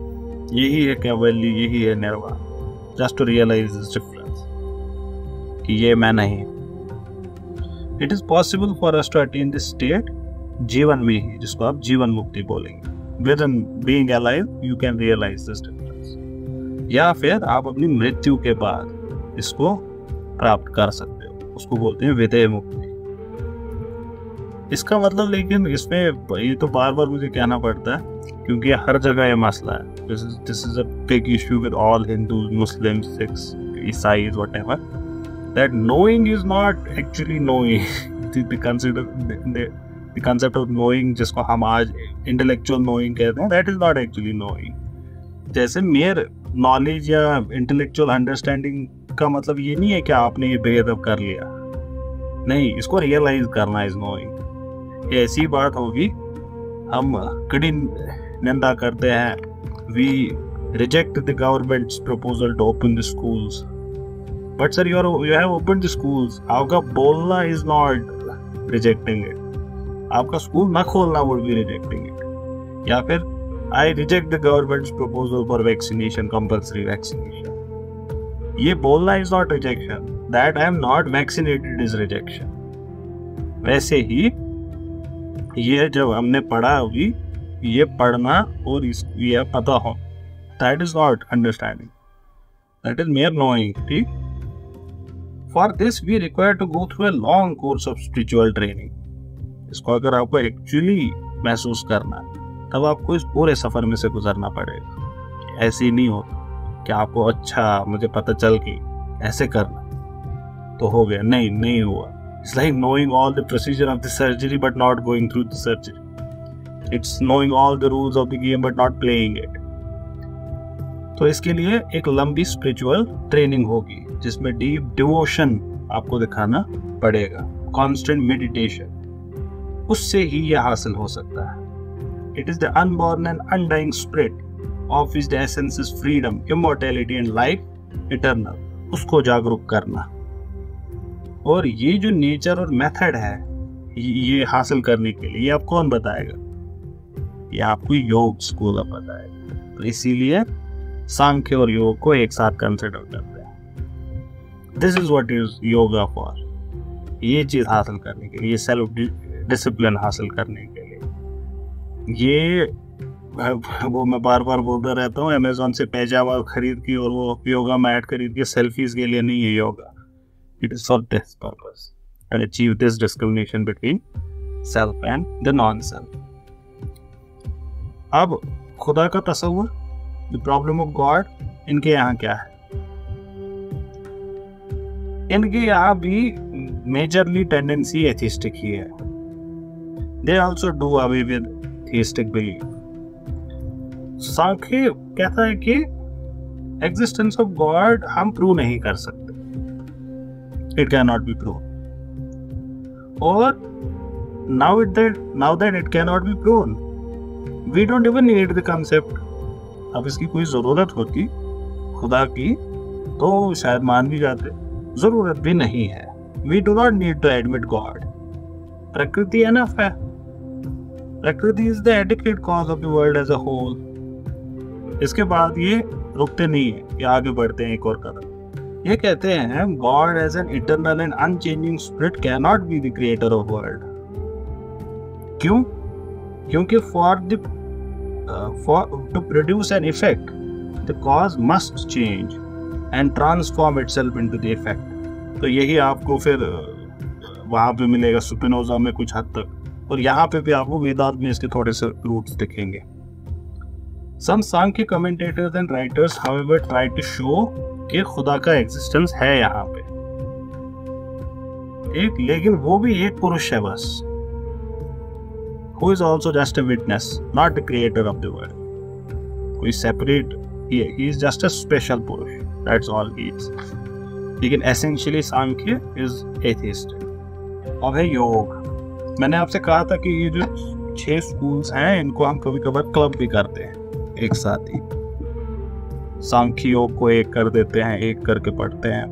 यही है कैवल्य, यही है निर्वाण। Just to realize this difference कि ये मैं नहीं। It is possible for us to attain this state जीवन में ही, जिसको आप जीवन मुक्ति बोलेंगे। Within being alive you can realize this difference. या फिर आप अपनी मृत्यु के बाद इसको प्राप्त कर सकते हो, उसको बोलते हैं विदेह मुक्ति। इसका मतलब, लेकिन इसमें ये तो बार बार मुझे कहना पड़ता है क्योंकि हर जगह ये मसला है। This is a big issue with all Hindus, Muslims, Sikhs, Isais, whatever. That knowing is not actually knowing. the concept of knowing, जिसको हम आज intellectual knowing कहते हैं, that is not actually knowing. जैसे mere knowledge या intellectual understanding का मतलब ये नहीं है कि आपने ये भेद कर लिया। नहीं, इसको realize करना is knowing। ये ऐसी बात होगी, हम कड़ी निंदा करते हैं, we reject the government's proposal to open the schools, but sir you have opened the schools. आपका बोलना is not rejecting it. आपका स्कूल ना खोलना would be rejecting it. या फिर I reject the government's proposal for vaccination, compulsory vaccination. ये बोलना is not rejection. That I am not vaccinated is rejection. वैसे ही ये जब हमने पढ़ा अभी, ये पढ़ना और ये पता हो, that is not understanding, that is mere knowing। ठीक? For this we require to go through a long course of spiritual training। इसको अगर आपको एक्चुअली महसूस करना है तब आपको इस पूरे सफर में से गुजरना पड़ेगा। ऐसे ही नहीं हो कि आपको अच्छा मुझे पता चल के ऐसे करना तो हो गया। नहीं हुआ। It's like knowing all the procedure of the surgery but not going through the surgery. It's knowing all the rules of the game but not playing it. तो इसके लिए एक लंबी स्पिरिचुअल ट्रेनिंग होगी जिसमें डीप डिवोशन आपको दिखाना पड़ेगा, कांस्टेंट मेडिटेशन। उससे ही यह हासिल हो सकता है। It is the unborn and undying spirit of which the essence is freedom, immortality and life eternal. उसको जागरूक करना। और ये जो नेचर और मेथड है ये हासिल करने के लिए, ये आपको कौन बताएगा? ये आपको योग स्कूल अब बताएगा। तो इसीलिए सांख्य और योग को एक साथ कंसिडर करते हैं। This is what is yoga for. ये चीज हासिल करने के लिए, सेल्फ डिसिप्लिन हासिल करने के लिए। ये वो मैं बार बार बोलता रहता हूँ, अमेजोन से पैजामा खरीद के और वो योगा मैट खरीद के सेल्फीज के लिए नहीं है yoga. It is for this purpose and achieve this discrimination between self and the non-self. अब खुदा का तस्वुर, the problem of God, इनके यहाँ क्या है? इनके यहाँ भी मेजरली टेंडेंसी एथिस्टिक ही है. They also do away with theistic belief. Sankhya कहता है कि एग्जिस्टेंस ऑफ गॉड हम प्रूव नहीं कर सकते, it can not be prove. और now that it can not be prove, we don't even need the concept. अब इसकी कोई जरूरत होती खुदा की तो शायद मान भी जाते, जरूरत भी नहीं है. We do not need to admit God. प्रकृति एनफ है. प्रकृति is the adequate cause of the world as a whole. इसके बाद ये रुकते नहीं है, ये आगे बढ़ते हैं एक और कदम. ये कहते हैं God as an eternal and unchanging spirit can not be the creator of world. क्यों? क्योंकि to produce an effect, the cause must change and transform itself into the effect. तो यही आपको फिर वहाँ पे मिलेगा स्पिनोजा में कुछ हद तक, और यहाँ पे भी आपको वेदांत में इसके थोड़े से रूट्स दिखेंगे. Some Sankhya commentators and writers, however, try to show कि खुदा का एग्जिस्टेंस है यहाँ पे एक, लेकिन वो भी एक पुरुष है बस, who is also just a witness, not the creator of the world. कोई separate, he is just a special पुरुष, that's all he is. लेकिन essentially सांख्य is atheist. अब है योग. मैंने आपसे कहा था कि ये जो 6 स्कूल्स हैं इनको हम कभी कभार क्लब भी करते हैं एक साथ ही. सांख्य योग को एक कर देते हैं, एक करके पढ़ते हैं,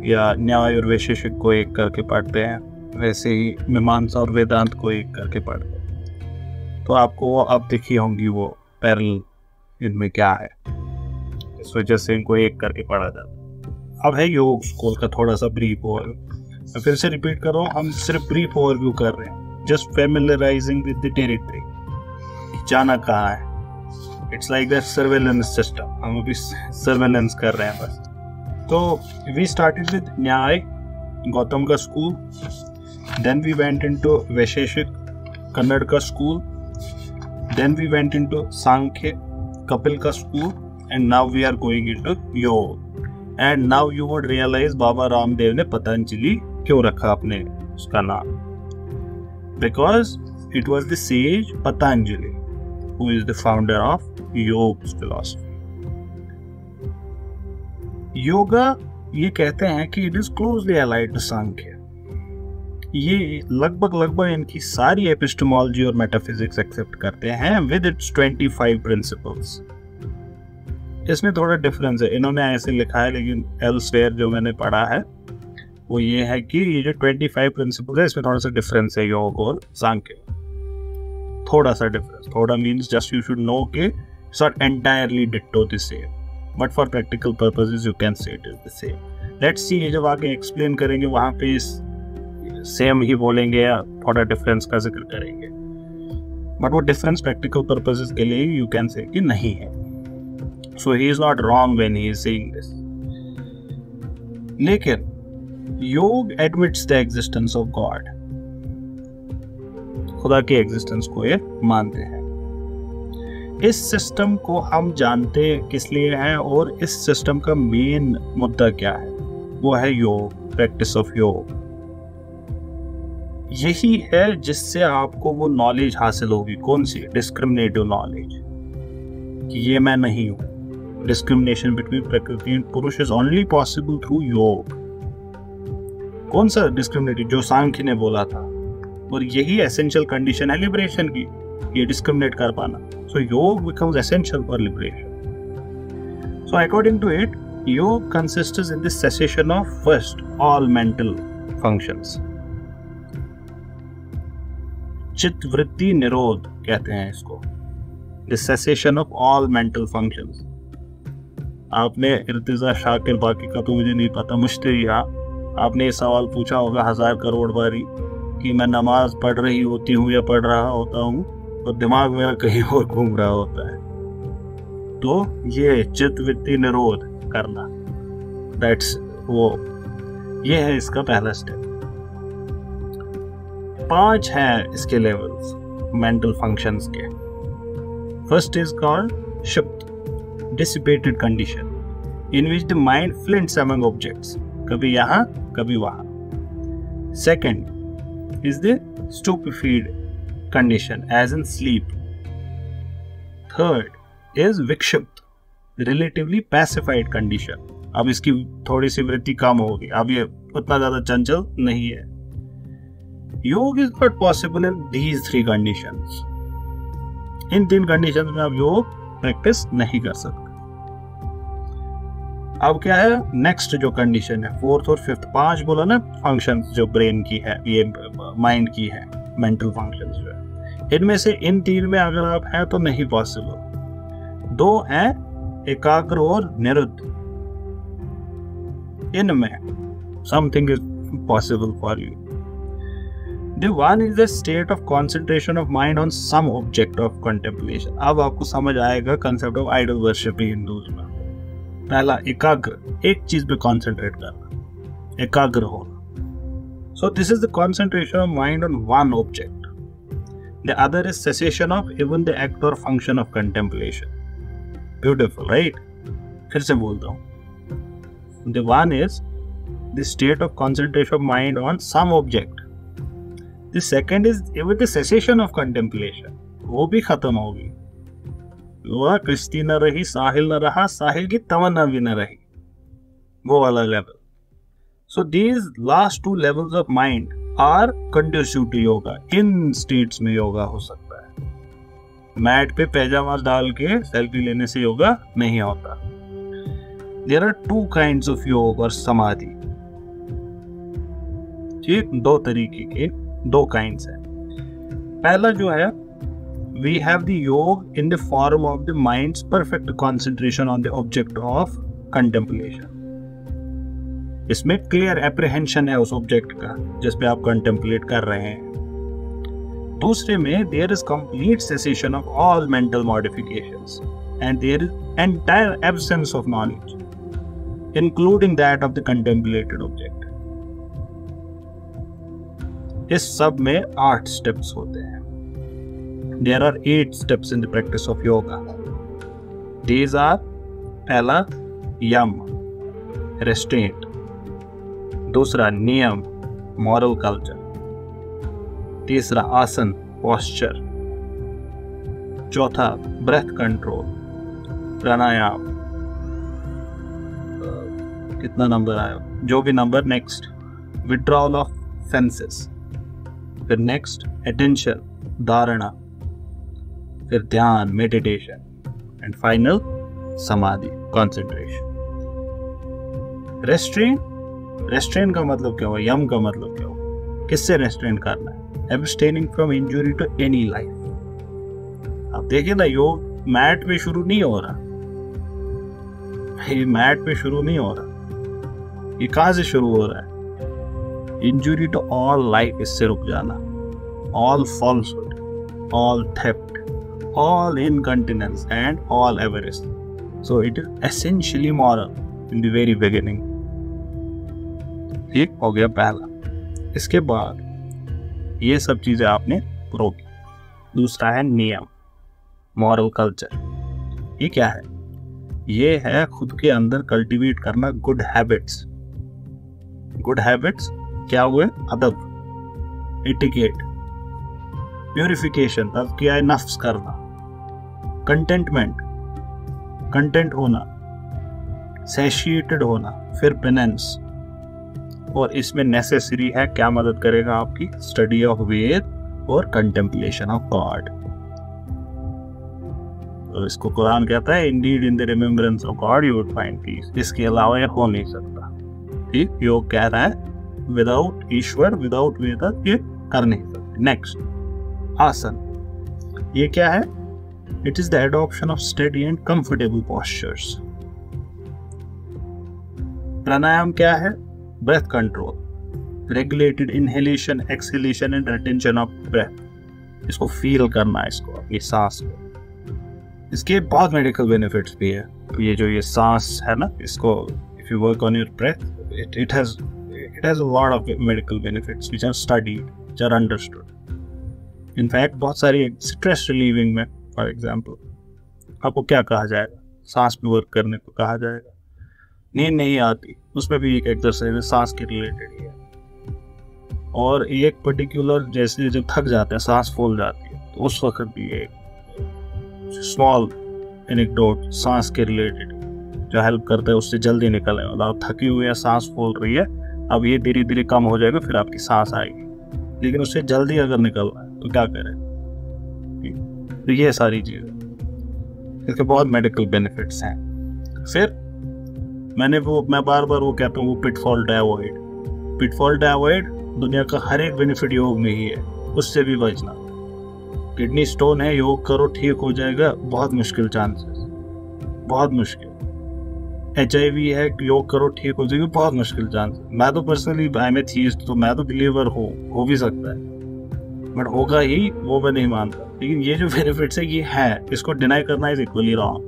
या न्याय और वैशेषिक को एक करके पढ़ते हैं, वैसे ही मीमांसा और वेदांत को एक करके पढ़ते हैं. तो आपको वो अब दिखी होंगी वो पैरेलल इनमें क्या है, इस वजह से इनको एक करके पढ़ा जाता है. अब है योग स्कूल का थोड़ा सा ब्रीफ ओवरव्यू. मैं फिर से रिपीट कर रहा हूँ, हम सिर्फ ब्रीफ ओवरव्यू कर रहे हैं, जस्ट फैमिलियराइजिंग विद द टेरिटरी. जाना कहाँ है, it's like that surveillance system, हम अभी सर्वेलेंस कर रहे हैं बस. तो we started with Nyaya, Gautam का school, then we went into Vaisheshika, Kanada का school, then we went into Sankhya, Kapil ka school, and now we are going into Yoga. And now you would realize Baba Ramdev ने पतंजलि क्यों रखा अपने उसका नाम, because it was the sage Patanjali who is the founder of Yoga philosophy. Yoga ये कहते हैं कि it is closely allied to Sankhya. ये लगभग इनकी सारी एपिस्टेमोलॉजी और मेटाफिजिक्स एक्सेप्ट करते हैं विद इट्स 25 प्रिंसिपल्स. इसमें थोड़ा डिफरेंस है, इन्होंने ऐसे लिखा है, लेकिन एल्सवेयर जो मैंने पढ़ा है वो ये है कि ये जो 25 प्रिंसिपल्स है इसमें थोड़ा सा डिफरेंस है योग और सांख्य. थोड़ा सा डिफरेंस, थोड़ा means just you should know कि it's not entirely ditto the same, but for practical purposes you can say it is the same. Let's see, ये जब आगे एक्सप्लेन करेंगे वहाँ पे सेम ही बोलेंगे या थोड़ा डिफरेंस का जिक्र करेंगे, बट वो डिफरेंस प्रैक्टिकल पर्पसेस के लिए यू कैन से कि नहीं है. So he is not wrong when he is saying this. लेकिन Yoga admits the existence of God. खुदा के एग्जिस्टेंस को ये मानते हैं. इस सिस्टम को हम जानते किस लिए हैं, और इस सिस्टम का मेन मुद्दा क्या है, वो है योग, प्रैक्टिस ऑफ योग. यही है जिससे आपको वो नॉलेज हासिल होगी. कौन सी? डिस्क्रिमिनेटिव नॉलेज, कि ये मैं नहीं हूं. डिस्क्रिमिनेशन बिटवीन प्रकृति एंड पुरुष इज ओनली पॉसिबल थ्रू योग. कौन सा डिस्क्रिमिनेटिव? जो सांख्य ने बोला था, और यही एसेंशियल कंडीशन है लिबरेशन की, ये डिस्क्रिमिनेट कर पाना. So Yoga becomes essential for liberation. So according to it, Yoga consists in the cessation of first all mental functions. चित्त वृत्ति निरोध कहते हैं इसको, the cessation of all mental functions. आपने इर्तिजा शाकिर, बाकी का तो मुझे नहीं पता, मुश्तरी, आपने ये सवाल पूछा होगा 1000 करोड़ बारी कि मैं नमाज पढ़ रही होती हूँ या पढ़ रहा होता हूँ तो दिमाग मेरा कहीं और घूम रहा होता है. तो ये चित्त वृत्ति निरोध करना, दैट्स वो, ये है इसका पहला स्टेप. 5 हैं इसके लेवल्स मेंटल फंक्शंस के. फर्स्ट इज कॉल्ड शुप्त, dissipated condition in which the mind flints among objects, कभी यहाँ कभी वहाँ. Second is the stupefied condition as in sleep. Third is विक्षिप्त relatively pacified condition. अब इसकी थोड़ी सी वृत्ति कम होगी, अब ये उतना ज्यादा चंचल नहीं है. योग is not possible in these three conditions. In 3 conditions में आप योग प्रैक्टिस नहीं कर सकते. अब क्या है नेक्स्ट जो कंडीशन है, 4th और 5th, 5 बोला ना फंक्शंस जो ब्रेन की है, ये माइंड की है, मेंटल फंक्शंस जो है, इनमें से इन 3 में अगर आप हैं तो नहीं पॉसिबल. 2 हैं एकाग्र और निरुद्ध, इनमें something is possible for you. The one is the state of concentration of mind on some object of contemplation. अब आपको समझ आएगा concept of idol worship Hindus में. पहला एकाग्र, एक चीज पे कॉन्सेंट्रेट करना, एकाग्र होना. So this is the concentration of mind on one object. The other is cessation of even the act or function of contemplation. Beautiful, right? फिर से बोलता हूँ. The one is the state of concentration of mind on some object. The second is even the cessation of contemplation. वो भी खत्म होगी. वो कश्ती न रही, साहिल न रहा, साहिल की तमन्ना भी न रही, वो वाला level. So these last 2 levels of mind are conducive to yoga. In states में योगा हो सकता है. मैट पे पैजामा डाल के सेल्फी लेने से योगा नहीं होता. There are 2 kinds of yoga और समाधि. ठीक, 2 तरीके के, 2 kinds हैं. पहला जो है, we have the yoga in the form of the mind's perfect concentration on the object of contemplation. इसमें clear apprehension है उस object का जिस पे आप contemplate कर रहे हैं. दूसरे में there is complete cessation of all mental modifications and there is entire absence of knowledge, including that of the contemplated object. इस सब में 8 steps होते हैं. There are 8 steps in the practice of yoga. These are पहला यम, restraint. दूसरा नियम, moral culture. तीसरा आसन, posture. चौथा breath control, प्राणायाम. कितना नंबर आया, जो भी number. Next withdrawal of senses. फिर नेक्स्ट attention, धारणा. फिर ध्यान, मेडिटेशन. एंड फाइनल समाधि, कंसंट्रेशन. रेस्ट्रेन का मतलब क्या हुआ, यम का मतलब क्या हुआ, किससे रेस्ट्रेन करना है? Abstaining from injury to any life. अब देखिए ना, योग मैट पे शुरू नहीं हो रहा, ये मैट पे शुरू नहीं हो रहा, ये कहां से शुरू हो रहा है? इंजुरी टू ऑल लाइफ, इससे रुक जाना. All falsehood, all theft, all incontinence and all avarice. So it is essentially moral in the very beginning. ठीक हो गया पहला. इसके बाद ये सब चीजें आपने रोकी. दूसरा है नियम, moral culture. ये क्या है? ये है खुद के अंदर कल्टीवेट करना गुड हैबिट्स. गुड हैबिट्स क्या हुए? अदब, एटिकेट, प्यूरिफिकेशन, तज़किया नफ्स करना, कंटेंटमेंट, कंटेंट होना, सैशिएटेड होना, फिर पेनेंस. और इसमें नेसेसरी है, क्या मदद करेगा आपकी? स्टडी ऑफ वेद और कंटेम्पलेशन ऑफ गॉड. तो इसको कुरान कहता है Indeed in the remembrance of God you would find peace. इसके अलावा ये हो नहीं सकता. ठीक, योग कह रहा है विदाउट ईश्वर, विदाउट वेद ये कर नहीं सकते. नेक्स्ट आसन. ये क्या है? It is the adoption of steady and comfortable postures. प्राणायाम क्या है? Breath control, regulated inhalation, exhalation and retention of breath. इसको फील करना है, इसको अपनी सांस को. इसके बहुत मेडिकल बेनिफिट्स भी है. ये जो ये सांस है ना, इसको if you work on your breath, it has a lot of medical benefits which are studied, which are understood. In fact, बहुत सारी स्ट्रेस रिलीविंग में, फॉर एग्जाम्पल, आपको क्या कहा जाएगा? सांस पे वर्क करने को कहा जाएगा. नींद नहीं आती, उसमें भी एक एक्सरसाइज है, सांस के रिलेटेड ही है। और एक पर्टिकुलर जैसे जब थक जाते हैं, सांस फूल जाती है, तो उस वक्त भी एक स्मॉल एनेक्डोट सांस के रिलेटेड जो हेल्प करता है उससे जल्दी निकलने वाला। आप थकी हुई है, सांस फूल रही है, अब ये धीरे धीरे कम हो जाएगा, फिर आपकी सांस आएगी, लेकिन उससे जल्दी अगर निकलना है तो क्या करें। तो ये सारी चीजें, इसके बहुत मेडिकल बेनिफिट्स हैं। फिर मैं बार बार वो कहता हूँ, वो पिटफॉल टू अवॉइड दुनिया का हर एक बेनिफिट योग में ही है, उससे भी बचना। किडनी स्टोन है, योग करो ठीक हो जाएगा, बहुत मुश्किल चांसेस, बहुत मुश्किल। HIV है, योग करो ठीक हो जाएगी, बहुत मुश्किल चांसेस। मैं तो personally I am a theist, तो मैं तो बिलीवर हो भी सकता है, बट होगा ही वो मैं नहीं मानता। लेकिन ये जो बेनिफिट्स है ये है, इसको डिनाई करना इज इक्वली रॉन्ग।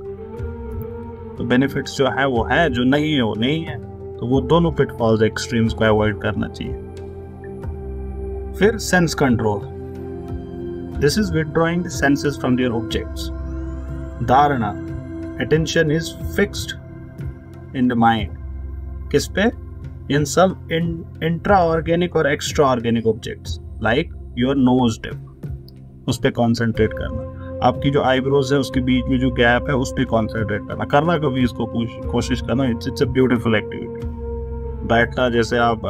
तो बेनिफिट्स जो है वो है, जो नहीं है वो नहीं है। तो वो दोनों पिटफॉल्स एक्सट्रीम्स को अवॉइड करना चाहिए। फिर sense control, this is withdrawing the senses from their objects. धारणा, attention is fixed in the mind, किस पे? इन सम इंट्रा ऑर्गेनिक और extra organic objects like your nose tip, उस पे कॉन्सेंट्रेट करना। आपकी जो आईब्रोज है उसके बीच में जो गैप है उस पे कॉन्सेंट्रेट करना कभी इसको कोशिश करना। It's a beautiful activity. बैठना, जैसे आप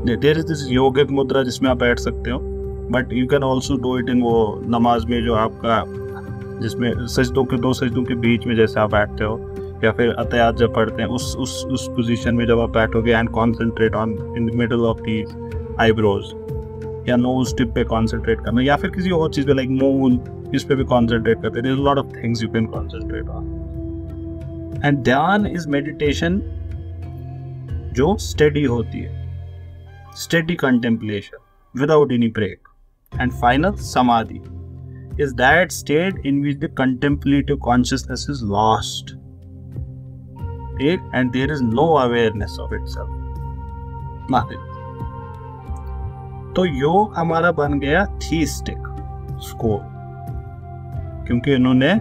देयर इज दिस योगिक मुद्रा जिसमें आप बैठ सकते हो, but you can also do it in वो नमाज में जो आपका, जिसमें सजदों के दो सजदों के बीच में जैसे आप बैठते हो, या फिर अतयात जब पढ़ते हैं उस पोजीशन में जब आप बैठोगे and concentrate on in the middle of the eyebrows, या नोज टिप पे कॉन्सेंट्रेट करना, या फिर किसी और चीज पे लाइक मून, इस पे भी कॉन्सेंट्रेट करते हैं। There is lot of things you can concentrate on. And ध्यान इज मेडिटेशन जो स्टडी होती है, study contemplation without any break. And final समाधि is that state in which the contemplative consciousness is lost, and there is no awareness of itself, nothing. तो योग हमारा बन गया थीस्टिक स्कोर, क्योंकि इन्होंने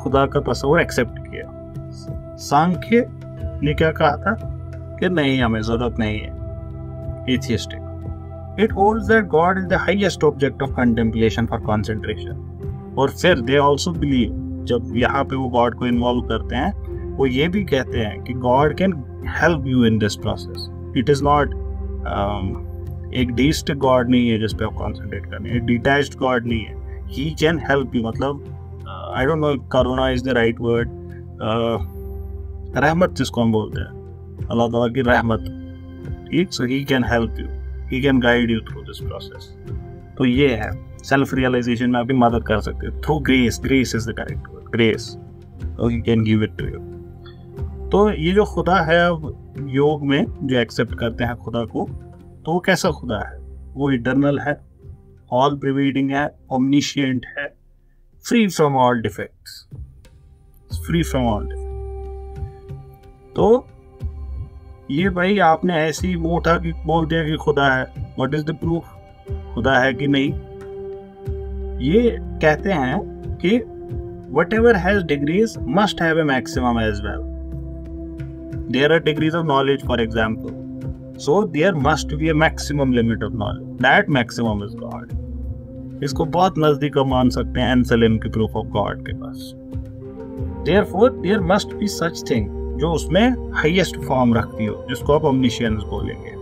खुदा का तस्वर एक्सेप्ट किया। सांख्य ने क्या कहा था कि नहीं, हमें जरूरत नहीं है, atheistic. It holds that God is the highest object of contemplation for concentration. और फिर they also believe, जब यहाँ पे वो God को इन्वॉल्व करते हैं, वो ये भी कहते हैं कि God can help you in this process. It is not एक deistic God नहीं है जिस पे आप कॉन्सेंट्रेट करने, एक detached God नहीं है। He can help you, मतलब I don't know Karuna is the right word, रहमत जिसको हम बोलते हैं, अल्लाह ताला की रहमत, ठीक। So he can help you. He can guide you through this process. तो ये है सेल्फ रियलाइजेशन में आपकी मदद कर सकते हो through grace. Grace is the correct word, grace. तो he can give it to you. तो ये जो खुदा है अब योग में जो एक्सेप्ट करते हैं खुदा को, तो वो कैसा खुदा है? वो इटर्नल है, ऑल प्रिवेडिंग है, ओमनिशिएंट है, free from all defects, free from all defect. तो ये भाई आपने ऐसे ही मुंह उठा के बोल दिया कि खुदा है, व्हाट इज द प्रूफ खुदा है कि नहीं? ये कहते हैं कि whatever has degrees must have a maximum as well. There are degrees of knowledge, for example, so there must be a maximum limit of knowledge. That maximum is God. इसको बहुत नजदीक मान सकते हैं एंसेलिम के प्रूफ ऑफ गॉड के पास। Therefore there must be such thing जो उसमें हाईएस्ट फॉर्म रखती हो, जिसको आप ओमनिशियंस बोलेंगे,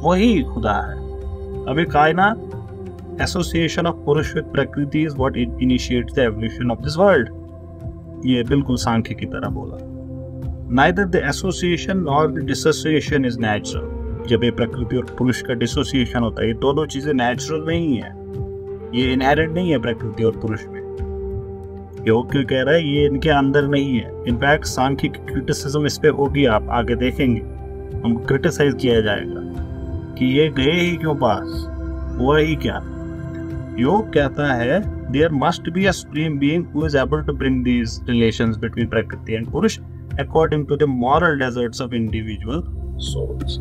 वही खुदा है। अभी कायनात, एसोसिएशन ऑफ पुरुष विद प्रकृति is what initiates the evolution of this world. ये बिल्कुल सांख्य की तरह बोला। Neither the association nor the dissociation is natural. जब ये प्रकृति और पुरुष का डिसोसिएशन होता है, ये दोनों चीजें नेचुरल नहीं है, ये इनहेरेंट नहीं है प्रकृति और पुरुष में। योग क्यों कह रहा है ये इनके अंदर नहीं है। इनफैक्ट सांख्य की क्रिटिसिज्म इस पे होगी, आप आगे देखेंगे, हम क्रिटिसाइज किया जाएगा कि ये गए ही क्यों पास, हुआ ही क्या। योग कहता है there must be a supreme being who is able to bring these relations between prakriti and purusha according to the moral deserts of individual souls.